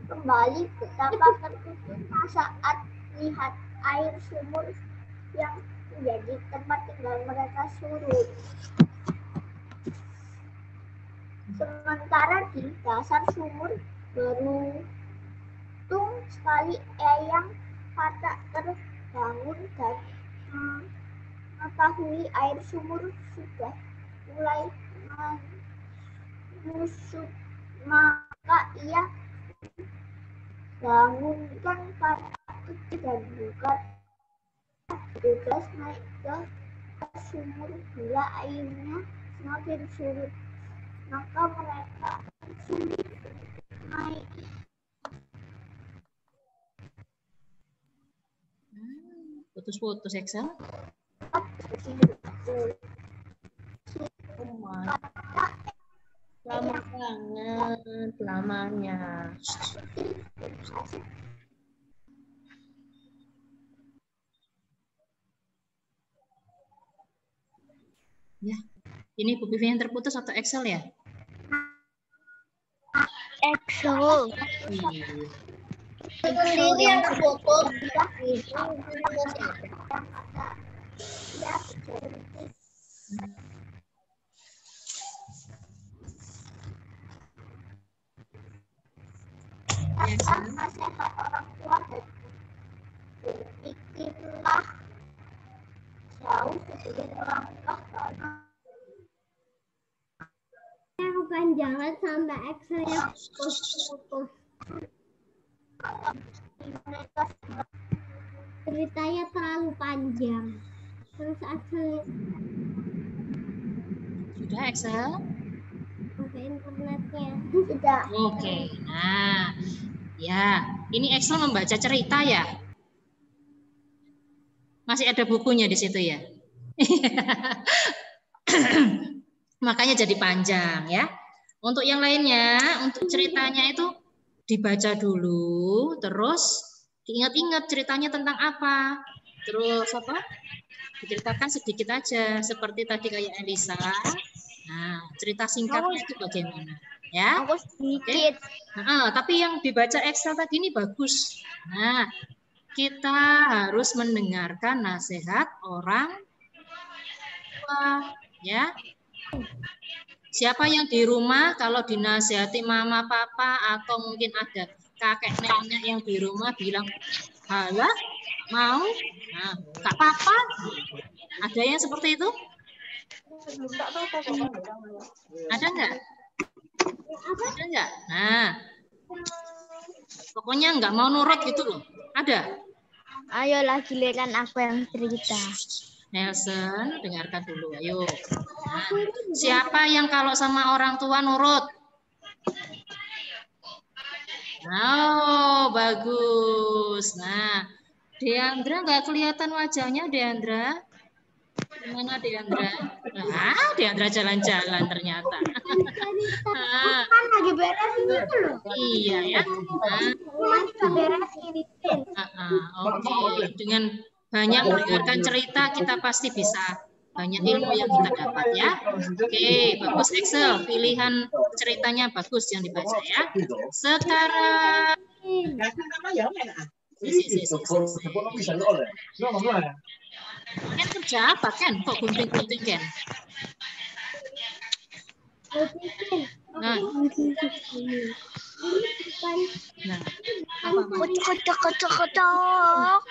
Kembali betapa terkejutnya saat lihat air sumur yang menjadi tempat tinggal mereka surut. Sementara di dasar sumur beruntung sekali Eyang Katak terbangun dan mengetahui air sumur sudah mulai menyusut, maka ia bangunkan Katak kecil dan buka bergegas naik ke sumur. Bila airnya semakin surut, maka mereka sulit naik. Putus-putus Excel. Lama banget lamanya. Ya, ini Bu Vivi yang terputus atau Excel ya? Excel. Excel yang terputus. Nasihat orang tua dan berpikirlah jauh sebelum melangkah karena Bukan jangan sampai Excelnya putus. mereka Ceritanya terlalu panjang. Terus Excel Sudah Excel? sampai internetnya. tidak. Oke. Nah, ya, ini Excel membaca cerita ya? Masih ada bukunya di situ ya? Makanya jadi panjang ya. Untuk yang lainnya, untuk ceritanya itu dibaca dulu, terus diingat-ingat ceritanya tentang apa. Terus apa? Diceritakan sedikit aja, seperti tadi kayak Elisa. Nah, cerita singkatnya itu bagaimana? Ya. Aku sedikit. Nah, tapi yang dibaca Excel tadi ini bagus. Nah, kita harus mendengarkan nasihat orang tua, ya. Siapa yang di rumah kalau dinasihati mama papa atau mungkin ada kakek nenek yang di rumah bilang, "Halah, mau? Nah, gak apa-apa." Ada yang seperti itu? Ada enggak? Ada enggak? Nah, pokoknya enggak mau nurut gitu loh. Ada? Ayolah giliran aku yang cerita. Nelson, dengarkan dulu. Ayo. Nah, siapa yang kalau sama orang tua nurut? Oh, bagus. Nah, Deandra nggak kelihatan wajahnya, Deandra. Gimana Deandra? Ah, Deandra jalan-jalan ternyata. Nah, Kan lagi beresin itu loh. iya ya. Lagi beresin itu. Oke. Dengan banyak mendengarkan cerita, kita pasti bisa banyak ilmu yang kita dapat ya. Oke, bagus Excel. Pilihan ceritanya bagus yang dibaca ya. Sekarang Ken kerja apa Ken? Kok gunting-gunting Ken? Nah, nah, apa? Kocok.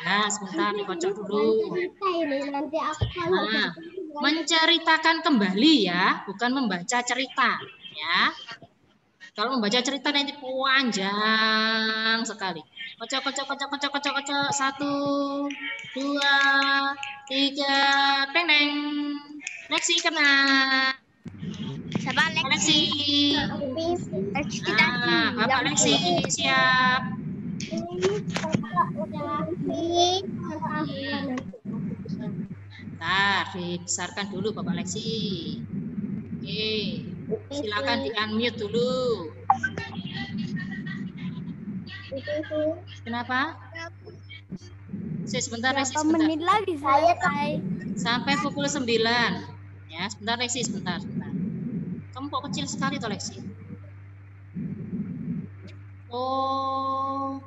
Nah, sebentar dikocok dulu. Cerita ini nanti aku kalau Nah, menceritakan kembali ya, bukan membaca cerita ya. Kalau membaca cerita nanti panjang sekali. Kocok. 1, 2, 3, teng. Lexi kena. Siapa Lexi. Lexi Nah, Bapak Lexi siap. Bentar, dibesarkan dulu Bapak Lexi. Oke, silakan di-unmute dulu. Kenapa? Sebentar, Lexi, sebentar. menit lagi selesai? Sampai pukul 9. Ya, sebentar Lexi, sebentar. Kamu kok kecil sekali toh Lexi? Oh,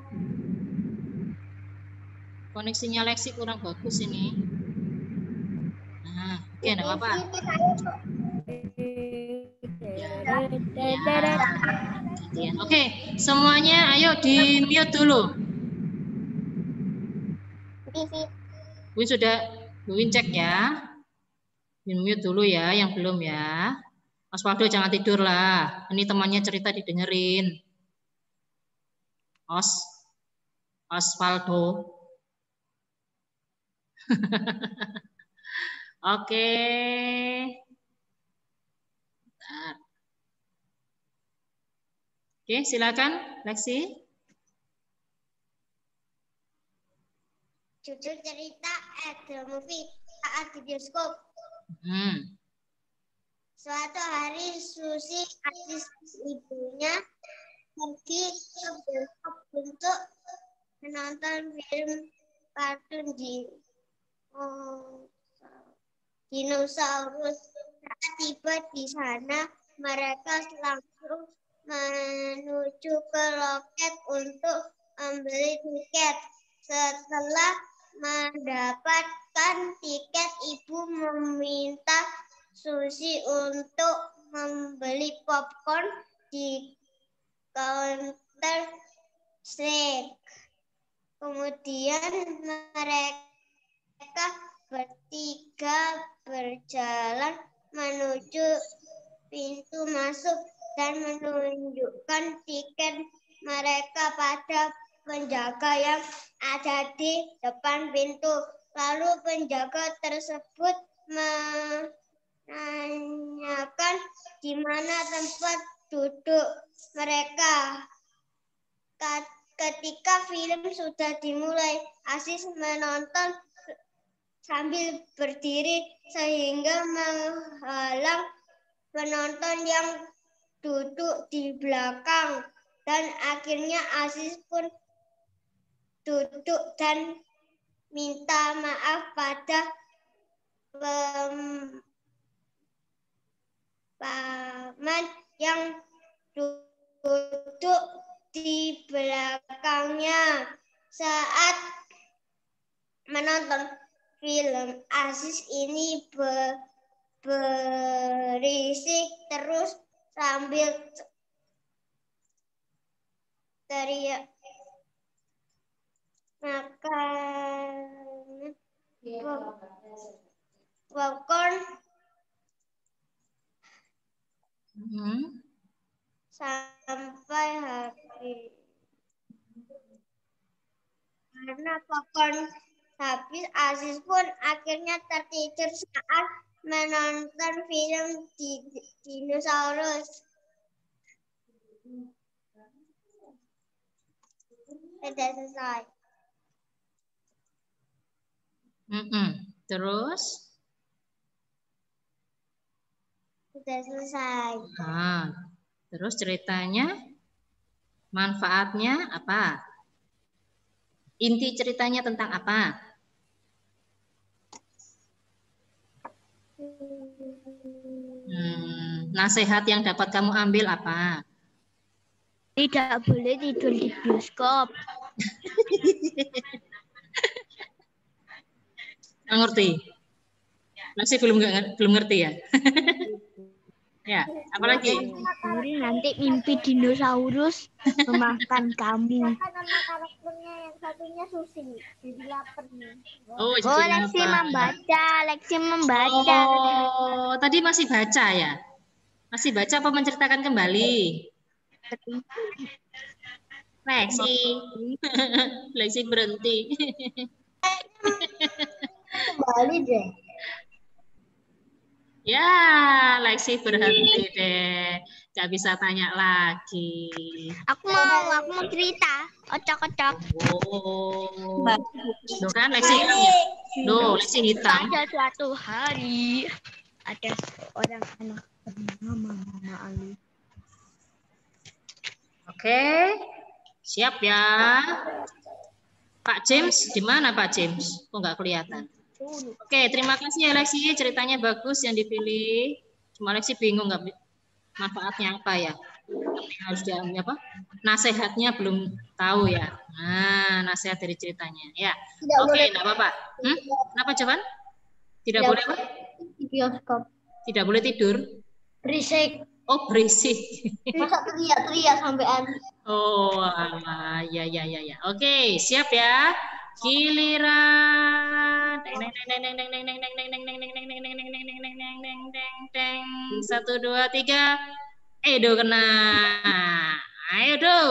koneksinya Lexi kurang bagus ini. Nah, oke, enggak apa-apa. Ya. Oke, semuanya ayo di mute dulu. Bu sudah, Bu Win cek ya. Di mute dulu ya, yang belum ya. Osvaldo jangan tidur lah. Ini temannya cerita didengerin. Osvaldo. Oke. Bentar. Oke, silakan Lexi. Judul cerita The Movie saat di bioskop. Suatu hari Susi Aziz ibunya pergi ke bioskop untuk menonton film kartun di dinosaurus. Saat tiba di sana, mereka langsung menuju ke loket untuk membeli tiket. Setelah mendapatkan tiket, ibu meminta Susi untuk membeli popcorn di counter snack. Kemudian mereka bertiga berjalan menuju pintu masuk dan menunjukkan tiket mereka pada penjaga yang ada di depan pintu. Lalu penjaga tersebut menanyakan di mana tempat duduk mereka. Ketika film sudah dimulai, Aziz menonton sambil berdiri sehingga menghalang penonton yang duduk di belakang. Dan akhirnya Aziz pun duduk dan minta maaf pada paman yang duduk di belakangnya. Saat menonton film, Aziz ini berisik terus sambil teriak makan popcorn sampai habis. Karena popcorn habis, Aziz pun akhirnya tertidur saat menonton film dinosaurus. Sudah selesai. Terus? Sudah selesai. Terus ceritanya, manfaatnya apa? Inti ceritanya tentang apa? Nasihat yang dapat kamu ambil apa? Tidak boleh tidur di bioskop. Nggak ngerti? Masih belum ngerti ya? Ya, apalagi? Nanti mimpi dinosaurus memakan kamu. Nama karakternya yang satunya Susi, jadi lapar nih. Oh, Lexi membaca. Oh, tadi masih baca ya? Masih baca apa menceritakan kembali? Lexi berhenti. Kembali deh. Ya, Lexi berhenti deh. Gak bisa tanya lagi. Aku mau cerita. Kocok-kocok. Oh. Loh kan Lexi hitam ya? Loh, Lexi hitam. Pada suatu hari ada orang anak bernama Mama Ali. Oke. Siap ya. Pak James, di mana Pak James? Kok nggak kelihatan? Oke, terima kasih ya Lexi. Ceritanya bagus yang dipilih. Cuma Lexi bingung nggak manfaatnya apa ya? Harus diambil apa? Nasihatnya belum tahu ya. Nah, nasihat dari ceritanya. Ya. Oke, enggak apa-apa. Kenapa Javan? Tidak boleh apa? Bioskop. Tidak boleh tidur. Berisik. Oh, berisik. Bisa teriak-teriak sampean. Oh, ya. Oke, siap ya. Giliran. 1, 2, 3. Edo kena. Ayo do.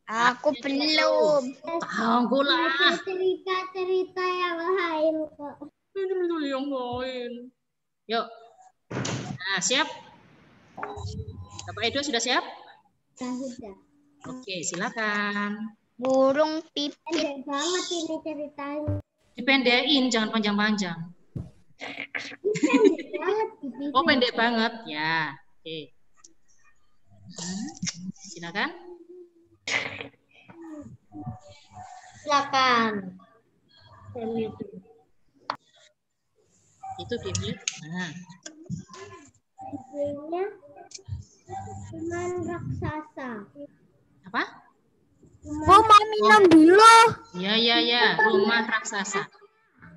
Aku belum. Tanggulah. Cerita-cerita yang lain kok. Yang lain. Yuk. Nah, siap. Bapak Edo sudah siap? Sudah. Oke, silakan. Burung pipit. Pendek banget ini ceritanya. Dipendekin, jangan panjang-panjang. Pendek banget. Oh, pendek banget. Ya, oke. Silakan. Silakan. Itu di Nah. Judulnya Kuman Raksasa. Apa? Mau minum dulu. Ya. Rumah raksasa.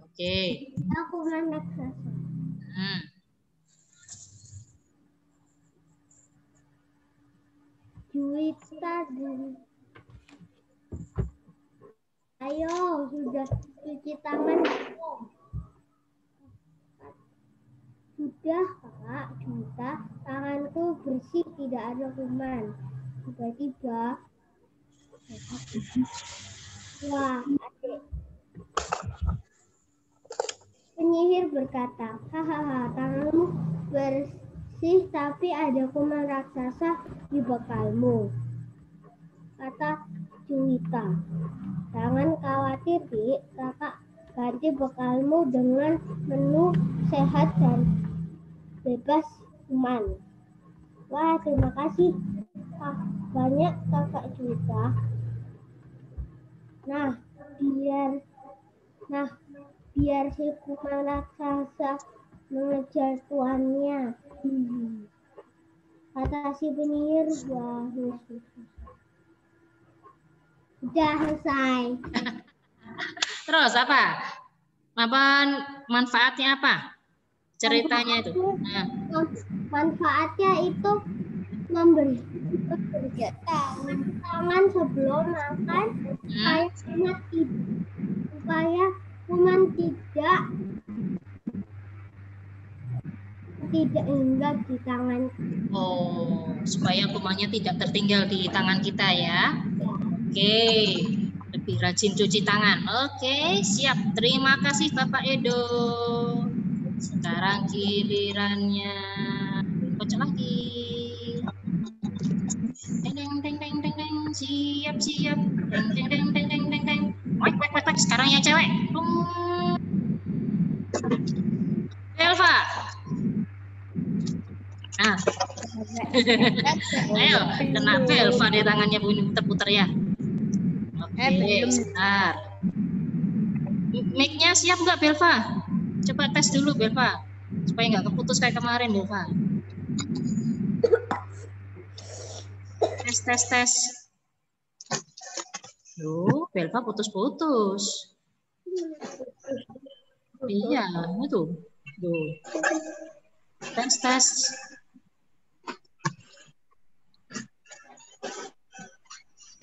Oke. Kuman Raksasa. Juwita dulu. Ayo, sudah cuci tangan belum? Sudah, Kak. Juwita, tanganku bersih, tidak ada kuman. Tiba-tiba, wah, adik. Penyihir berkata, hahaha, tanganmu bersih tapi ada kuman raksasa di bekalmu. Kata Juwita, jangan khawatir, Dik. Kakak ganti bekalmu dengan menu sehat dan bebas kuman. Wah, terima kasih banyak Kakak Juwita. Nah, biar si kuman raksasa mengejar tuannya. Kata si penyihir, wah, udah selesai. Terus apa? Manfaatnya apa? Ceritanya itu. Nah. Manfaatnya itu memberi tangan sebelum makan supaya kuman tidak hinggap di tangan. Oh, supaya kumannya tidak tertinggal di tangan kita ya. Oke, lebih rajin cuci tangan. Oke, siap. Terima kasih Bapak Edo. Sekarang gilirannya kocok lagi. Deng. Siap. Deng. Wek. Sekarang yang cewek. Elva. Nah. Ayo, kena Belva di tangannya bunyi puter-puter ya. Oke, sebentar. Mic-nya siap nggak Belva? Coba tes dulu Belva, supaya nggak keputus kayak kemarin Belva. Tes. Loh, Belva putus-putus. Iya, itu. Tuh. Tes.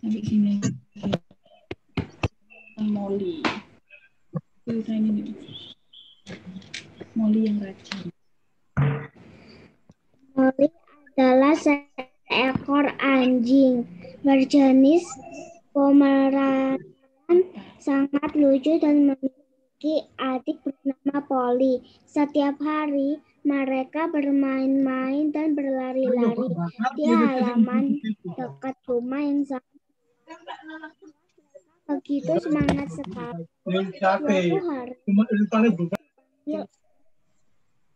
Nanti sini. Molly. Ini. Molly yang rajin. Molly adalah seekor anjing berjenis Pomeranian, sangat lucu dan memiliki adik bernama Polly. Setiap hari Mereka bermain-main dan berlari-lari di halaman dekat rumah yang sangat begitu semangat sekali. Suatu hari,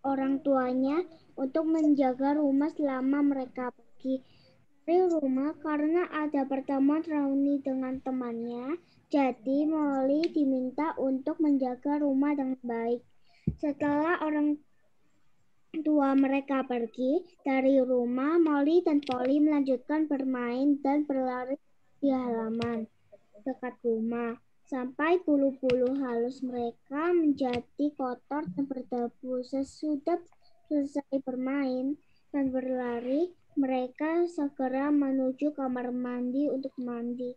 orang tuanya untuk menjaga rumah selama mereka pergi dari rumah karena ada pertemuan reuni dengan temannya. Jadi Molly diminta untuk menjaga rumah dengan baik. Setelah orang tua mereka pergi dari rumah, Molly dan Polly melanjutkan bermain dan berlari di halaman dekat rumah. Sampai bulu-bulu halus mereka menjadi kotor dan berdebu. Sesudah selesai bermain dan berlari, mereka segera menuju kamar mandi untuk mandi.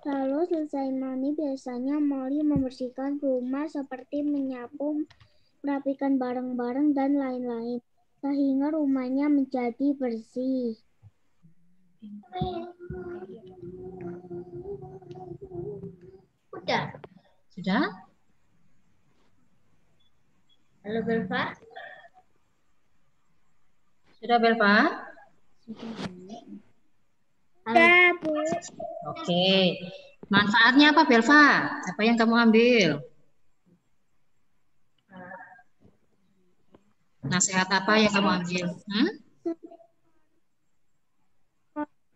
Lalu selesai mandi, biasanya Molly membersihkan rumah seperti menyapu, merapikan barang-barang, dan lain-lain, sehingga rumahnya menjadi bersih. Sudah? Halo Belva? Sudah Belva? Ya, Bu. Oke. Manfaatnya apa Belva? Apa yang kamu ambil? Nasihat apa yang kamu ambil?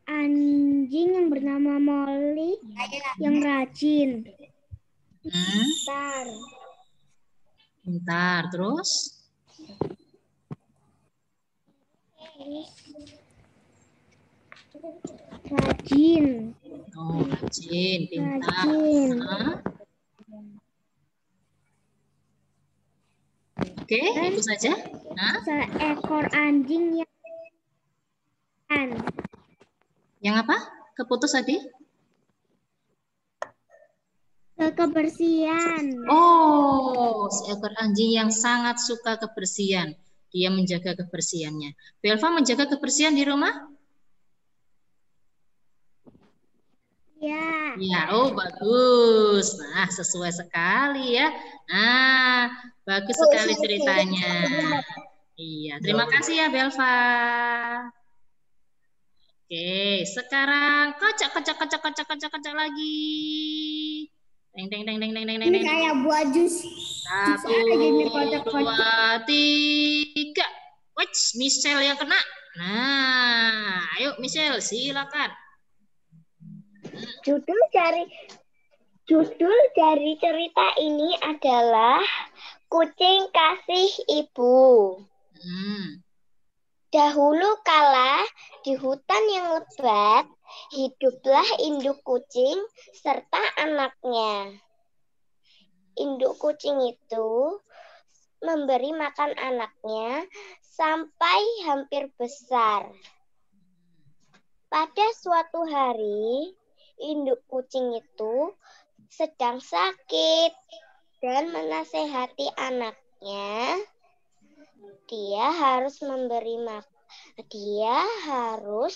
Anjing yang bernama Molly yang rajin. Pintar. Terus? Rajin. Oh, rajin, pintar. Rajin. Oke, itu saja. Seekor anjing Yang apa? Keputus tadi? Kebersihan. Oh, seekor anjing yang sangat suka kebersihan. Dia menjaga kebersihannya. Belva menjaga kebersihan di rumah? Ya. Ya, oh bagus. Nah, sesuai sekali ya. Nah, bagus sekali ceritanya. Iya, terima kasih ya Belva. Oke, sekarang kocok lagi. Deng. Ini kayak buat jus. 1, 2, 3. Wih, Michelle yang kena. Nah, ayo Michelle, silakan. Judul dari cerita ini adalah Kucing Kasih Ibu. Dahulu kala di hutan yang lebat, hiduplah induk kucing serta anaknya. Induk kucing itu memberi makan anaknya sampai hampir besar. Pada suatu hari, induk kucing itu sedang sakit dan menasehati anaknya. Dia harus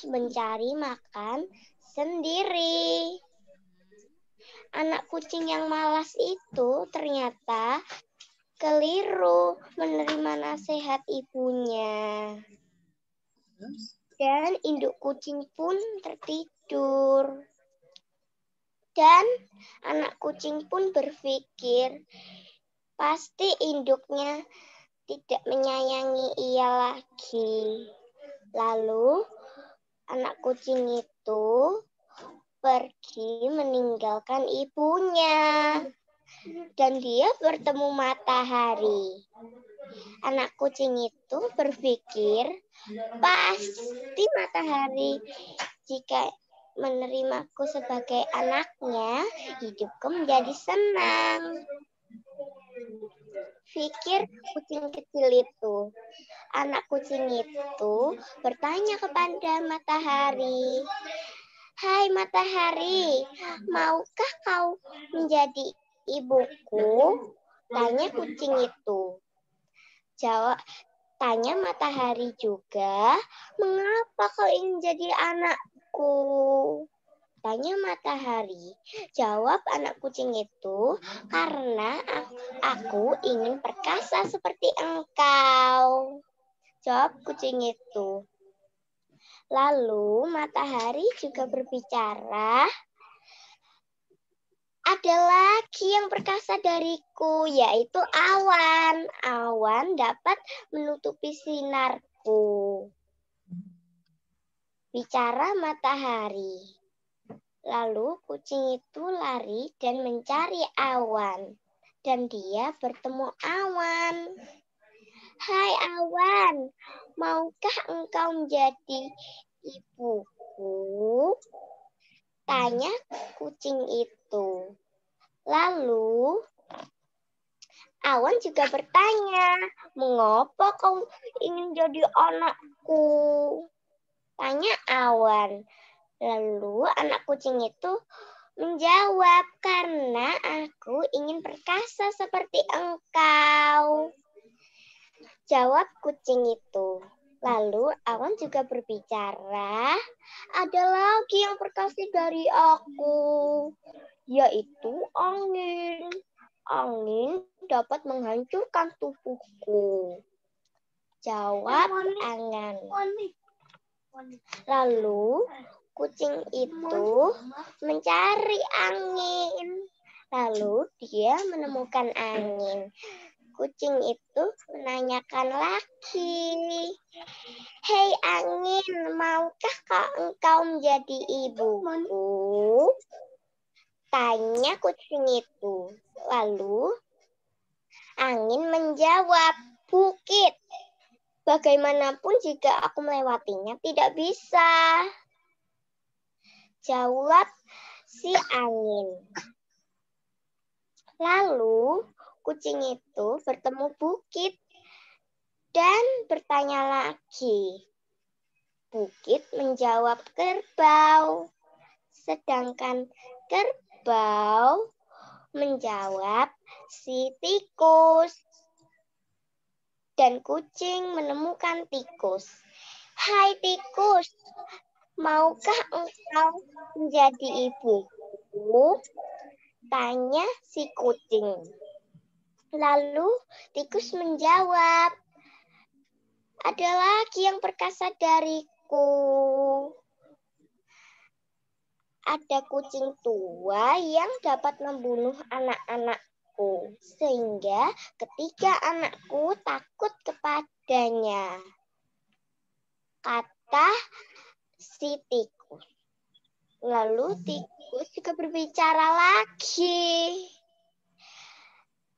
mencari makan sendiri. Anak kucing yang malas itu ternyata keliru menerima nasihat ibunya. Dan induk kucing pun tertidur. Dan anak kucing pun berpikir, pasti induknya tidak menyayangi ia lagi. Lalu anak kucing itu pergi meninggalkan ibunya. Dan dia bertemu matahari. Anak kucing itu berpikir, pasti matahari jika menerimaku sebagai anaknya, hidupku menjadi senang. Pikir kucing kecil itu. Anak kucing itu bertanya kepada matahari, "Hai matahari, maukah kau menjadi ibuku?" Tanya kucing itu. Tanya matahari juga, "Mengapa kau ingin jadi anakku?" Tanya matahari. Jawab anak kucing itu, "Karena aku ingin perkasa seperti engkau." jawab kucing itu. Lalu matahari juga berbicara, ada lagi yang perkasa dariku, yaitu awan. Awan dapat menutupi sinarku. Bicara matahari. Lalu kucing itu lari dan mencari awan. Dan dia bertemu awan. Hai awan, maukah engkau menjadi ibuku? Tanya kucing itu. Lalu awan juga bertanya, mengapa kau ingin jadi anakku? Tanya awan. Lalu anak kucing itu menjawab, karena aku ingin perkasa seperti engkau. Jawab kucing itu. Lalu awan juga berbicara, ada lagi yang perkasa dari aku, yaitu angin. Angin dapat menghancurkan tubuhku. Jawab angin. Lalu kucing itu mencari angin. Lalu dia menemukan angin. Kucing itu menanyakan lagi, hei angin, maukah engkau menjadi ibuku? Tanya kucing itu. Lalu angin menjawab, bukit. Bagaimanapun jika aku melewatinya tidak bisa. Jawab si angin. Lalu kucing itu bertemu bukit dan bertanya lagi. Bukit menjawab kerbau. Sedangkan kerbau menjawab si tikus. Dan kucing menemukan tikus. Hai tikus, maukah engkau menjadi ibuku? Tanya si kucing. Lalu tikus menjawab, ada lagi yang perkasa dariku. Ada kucing tua yang dapat membunuh anak-anakku. Sehingga ketiga anakku takut kepadanya. Kata si tikus. Lalu tikus juga berbicara lagi.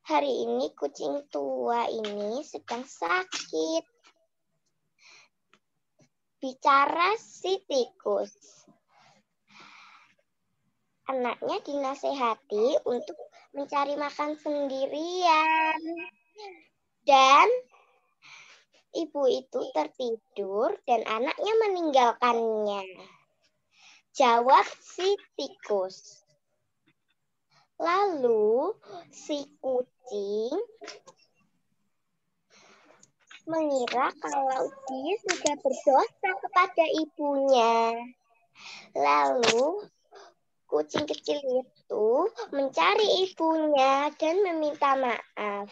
Hari ini kucing tua ini sedang sakit. Bicara si tikus. Anaknya dinasehati untuk mencari makan sendirian. Dan ibu itu tertidur dan anaknya meninggalkannya. Jawab si tikus. Lalu si kucing mengira kalau dia sudah berdosa kepada ibunya. Lalu kucing kecil itu mencari ibunya dan meminta maaf.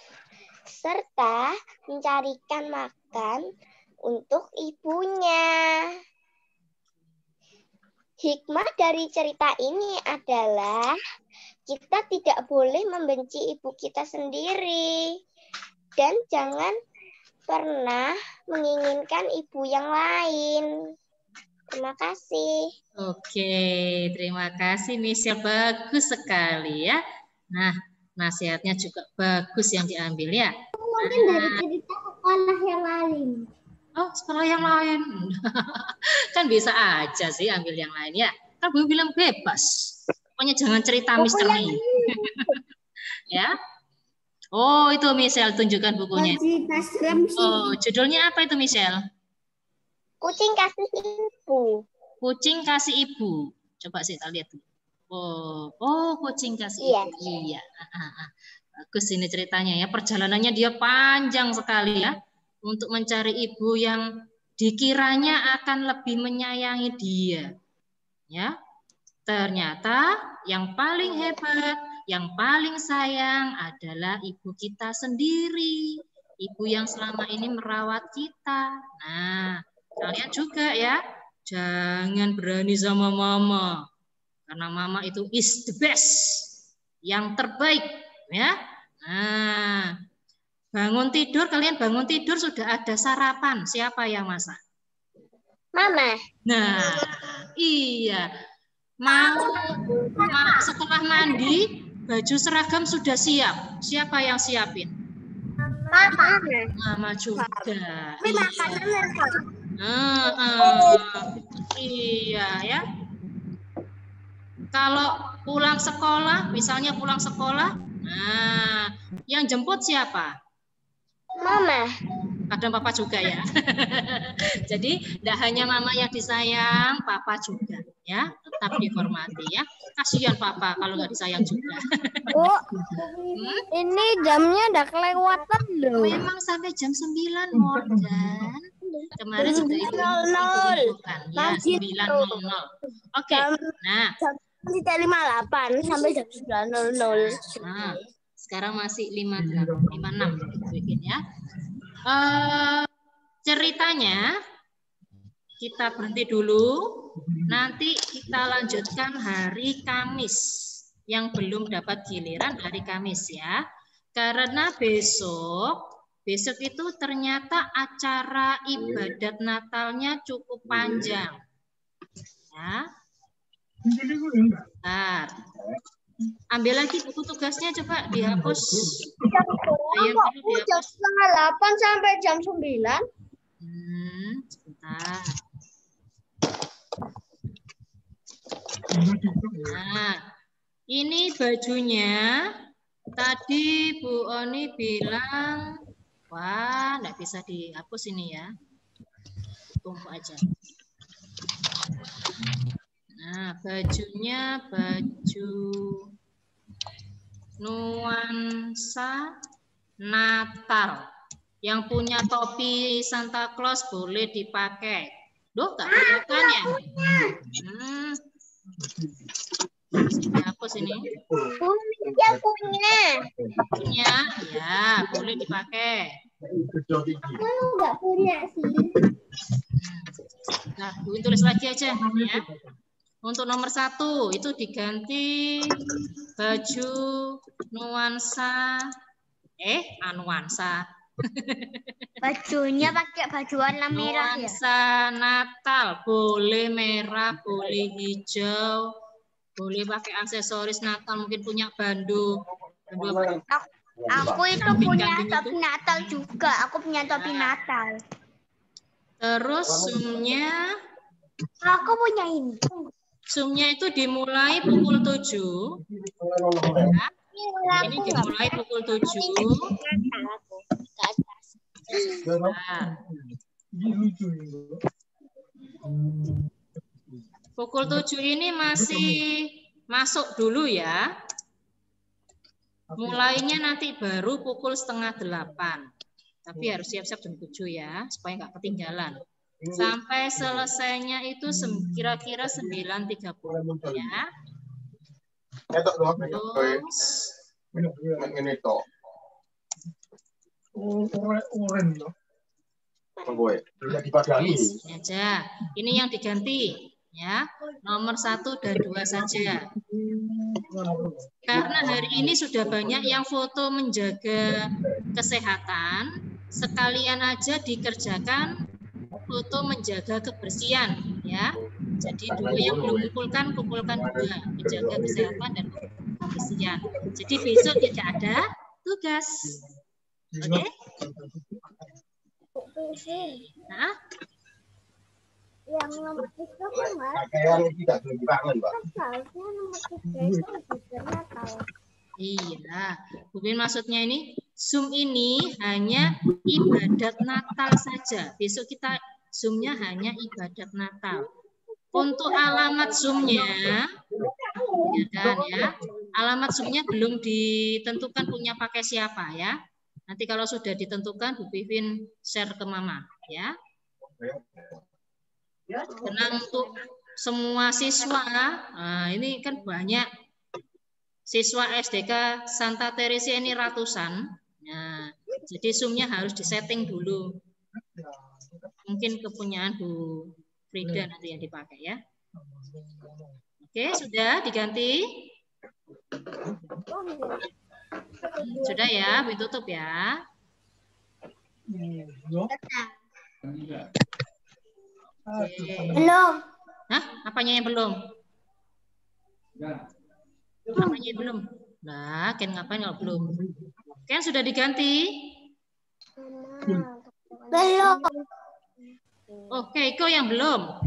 Serta mencarikan makan untuk ibunya. Hikmah dari cerita ini adalah kita tidak boleh membenci ibu kita sendiri. Dan jangan pernah menginginkan ibu yang lain. Terima kasih. Oke, terima kasih Michelle. Bagus sekali ya. Nah, nasihatnya juga bagus yang diambil ya. Mungkin dari cerita sekolah yang lain. Oh, sekolah yang lain. Kan bisa aja sih ambil yang lain ya. Kan Bu bilang bebas. Pokoknya jangan cerita misteri. Ya. Oh, itu Michelle, tunjukkan bukunya. Oh, judulnya apa itu Michelle? Kucing kasih ibu. Kucing kasih ibu. Coba kita lihat. Oh, kucing kasih ibu. Iya. Bagus ini ceritanya ya. Perjalanannya dia panjang sekali ya. Untuk mencari ibu yang dikiranya akan lebih menyayangi dia. Ya. Ternyata yang paling hebat, yang paling sayang adalah ibu kita sendiri. ibu yang selama ini merawat kita. Nah, kalian juga ya, jangan berani sama mama. Karena mama itu is the best, yang terbaik ya. Nah, bangun tidur, kalian bangun tidur sudah ada sarapan. Siapa yang masak? Mama. Nah, iya. Setelah mandi, baju seragam sudah siap. Siapa yang siapin? Mama. Mama juga. Iya ya. Kalau pulang sekolah, misalnya pulang sekolah, nah, yang jemput siapa? Mama. Kadang papa juga ya. Jadi tidak hanya mama yang disayang, papa juga ya. Tetap dihormati ya. Kasihan papa kalau nggak disayang juga. Bu, ini jamnya udah kelewatan loh. Memang sampai jam 9 Morgan. Kemarin sudah ibu infokan ya 9.00. Oke. Nah, tidak 58 sampai jam 9.00. Nah, sekarang masih 56 bikin ya. Ceritanya kita berhenti dulu. Nanti kita lanjutkan hari Kamis. Yang belum dapat giliran hari Kamis ya. Karena besok itu ternyata acara ibadat Natalnya cukup panjang. Ya. Bentar. Ambil lagi buku tugasnya, coba dihapus. Yang perlu dihapus. Jam 8 sampai jam 9. Sebentar. Nah, ini bajunya. Tadi Bu Oni bilang, wah, nggak bisa dihapus ini ya. Tunggu aja. Nah, bajunya baju nuansa Natal. Yang punya topi Santa Claus boleh dipakai. Duh, nggak kelihatan ya? Dihapus ini. Yang punya. Punya, ya, boleh dipakai. Aku nggak punya sih. Nah, Bu tulis lagi aja ya. Untuk nomor 1 itu diganti baju nuansa nuansa. Bajunya pakai baju warna merah ya. Nuansa Natal, boleh merah, boleh hijau, boleh pakai aksesoris Natal, mungkin punya bandu. Aku itu punya topi Natal juga. Aku punya topi Natal. Terus zoom-nya, Aku punya ini. zoom-nya itu dimulai pukul 7. Ya. Ini dimulai pukul 7. Nah. Pukul 7 ini masih masuk dulu ya. Mulainya nanti baru pukul 7:30. Tapi harus siap-siap jam 7 ya, supaya nggak ketinggalan. Sampai selesainya itu kira-kira 9.30 ya. Terus ini aja. Ini yang diganti ya. Nomor 1 dan 2 saja. Karena hari ini sudah banyak yang foto menjaga kesehatan, sekalian aja dikerjakan foto menjaga kebersihan ya. Jadi dua yang belum kumpulkan juga menjaga kesehatan dan kebersihan. Jadi besok tidak ada tugas. Oke? Nah, Yang nomor 3 kan Mas? Harusnya nomor 3 itu lebih Natal. iya. Mungkin maksudnya ini Zoom ini hanya ibadat Natal saja. Besok kita Zoom-nya hanya ibadat Natal. Untuk alamat Zoom-nya, ya kan ya, alamat Zoom-nya belum ditentukan punya pakai siapa ya. Nanti kalau sudah ditentukan, Bu Pipin share ke Mama ya. Karena untuk semua siswa, nah ini kan banyak siswa SDK Santa Teresa ini ratusan. Nah, Jadi Zoom-nya harus disetting dulu. Mungkin kepunyaan Bu Frida nanti yang dipakai ya. Oke, sudah diganti? Sudah ya, ditutup ya. Belum. Hah? Apanya yang belum? Apanya yang belum? Nah, Ken ngapain kalau belum? Ken sudah diganti? Belum. Oke, Keiko yang belum.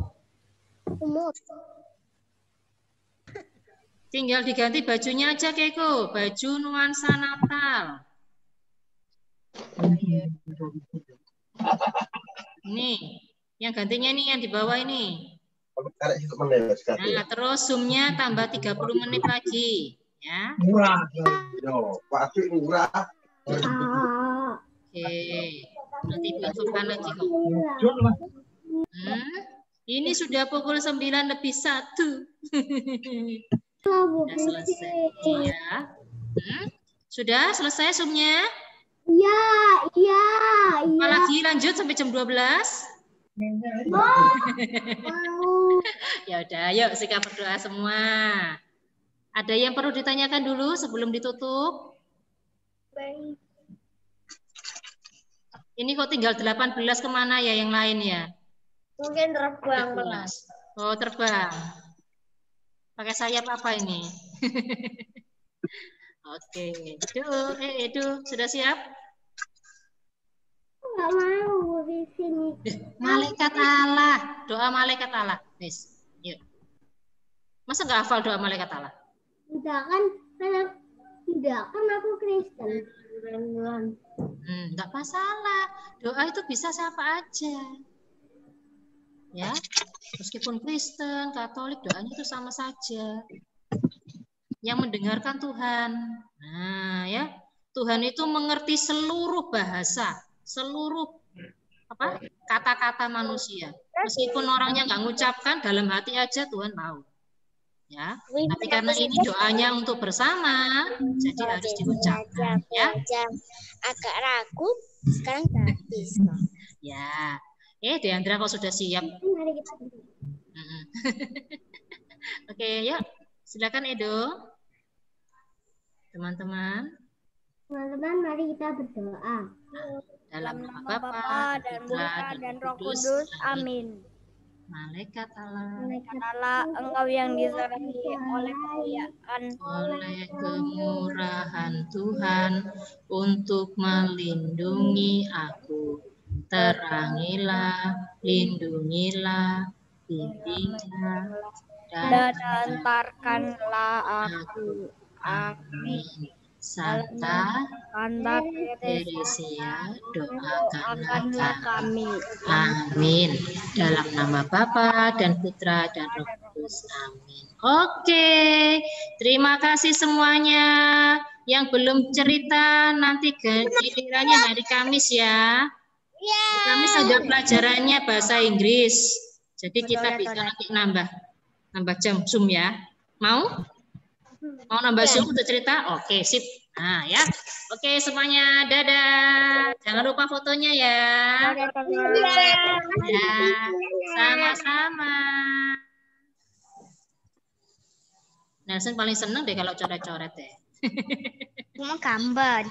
Tinggal diganti bajunya aja, Keiko. Baju nuansa Natal. Ini, yang gantinya nih yang di bawah ini. Nah, terus Zoom-nya tambah 30 menit lagi. Ya. Murah. Yo, pasti murah. Oke, nanti infokan lagi kok. Ini sudah pukul 9:01. Sudah selesai. Iya. Sudah selesai Zoom-nya? Iya. Apalagi lanjut sampai jam 12? Ya udah, yuk sikap berdoa semua. Ada yang perlu ditanyakan dulu sebelum ditutup? Baik. Ini kok tinggal 18 kemana ya yang lain ya? Mungkin terbang. 18. Oh, terbang. Pakai sayap apa ini? Oke. Edu, sudah siap? Nggak mau di sini. Malaikat Allah. Doa malaikat Allah. Wis, yuk. Masa nggak hafal doa malaikat Allah? Tidak kan aku Kristen. Nggak masalah. Doa itu bisa siapa aja. Ya, meskipun Kristen, Katolik, doanya itu sama saja. Yang mendengarkan Tuhan. Nah, ya, Tuhan itu mengerti seluruh bahasa, seluruh kata-kata manusia. Meskipun orangnya nggak ngucapkan, dalam hati aja Tuhan tahu. Ya, tapi karena ini doanya untuk bersama, jadi harus diucapkan. Ya, agak ragu, sekarang sudah bisa. Ya, Deandra kok sudah siap? Mari kita Oke, yuk, silakan Edo. Teman-teman. Teman-teman, mari kita berdoa. Dalam nama Bapa Bapa dan Putra dan Roh Kudus. Amin. Malaikat Allah, Engkau yang disertai oleh kemuliaan, oleh kemurahan Tuhan untuk melindungi aku. Terangilah, lindungilah, bimbinglah, dan antarkanlah aku. Amin. Santa Santa Teresia, doakanlah kami. Amin. Dalam nama Bapa dan Putra dan Roh Kudus. Amin. Oke, terima kasih semuanya. Yang belum cerita nanti gilirannya hari Kamis ya. Kamis ada pelajarannya bahasa Inggris. Jadi kita bisa nanti nambah jam Zoom ya. Mau nambah Zoom untuk cerita? Oke, sip. Nah, ya. Oke, semuanya. Dadah. Jangan lupa fotonya ya. Ya. Sama-sama. Nelson paling seneng deh kalau coret-coret deh. Cuma gambar.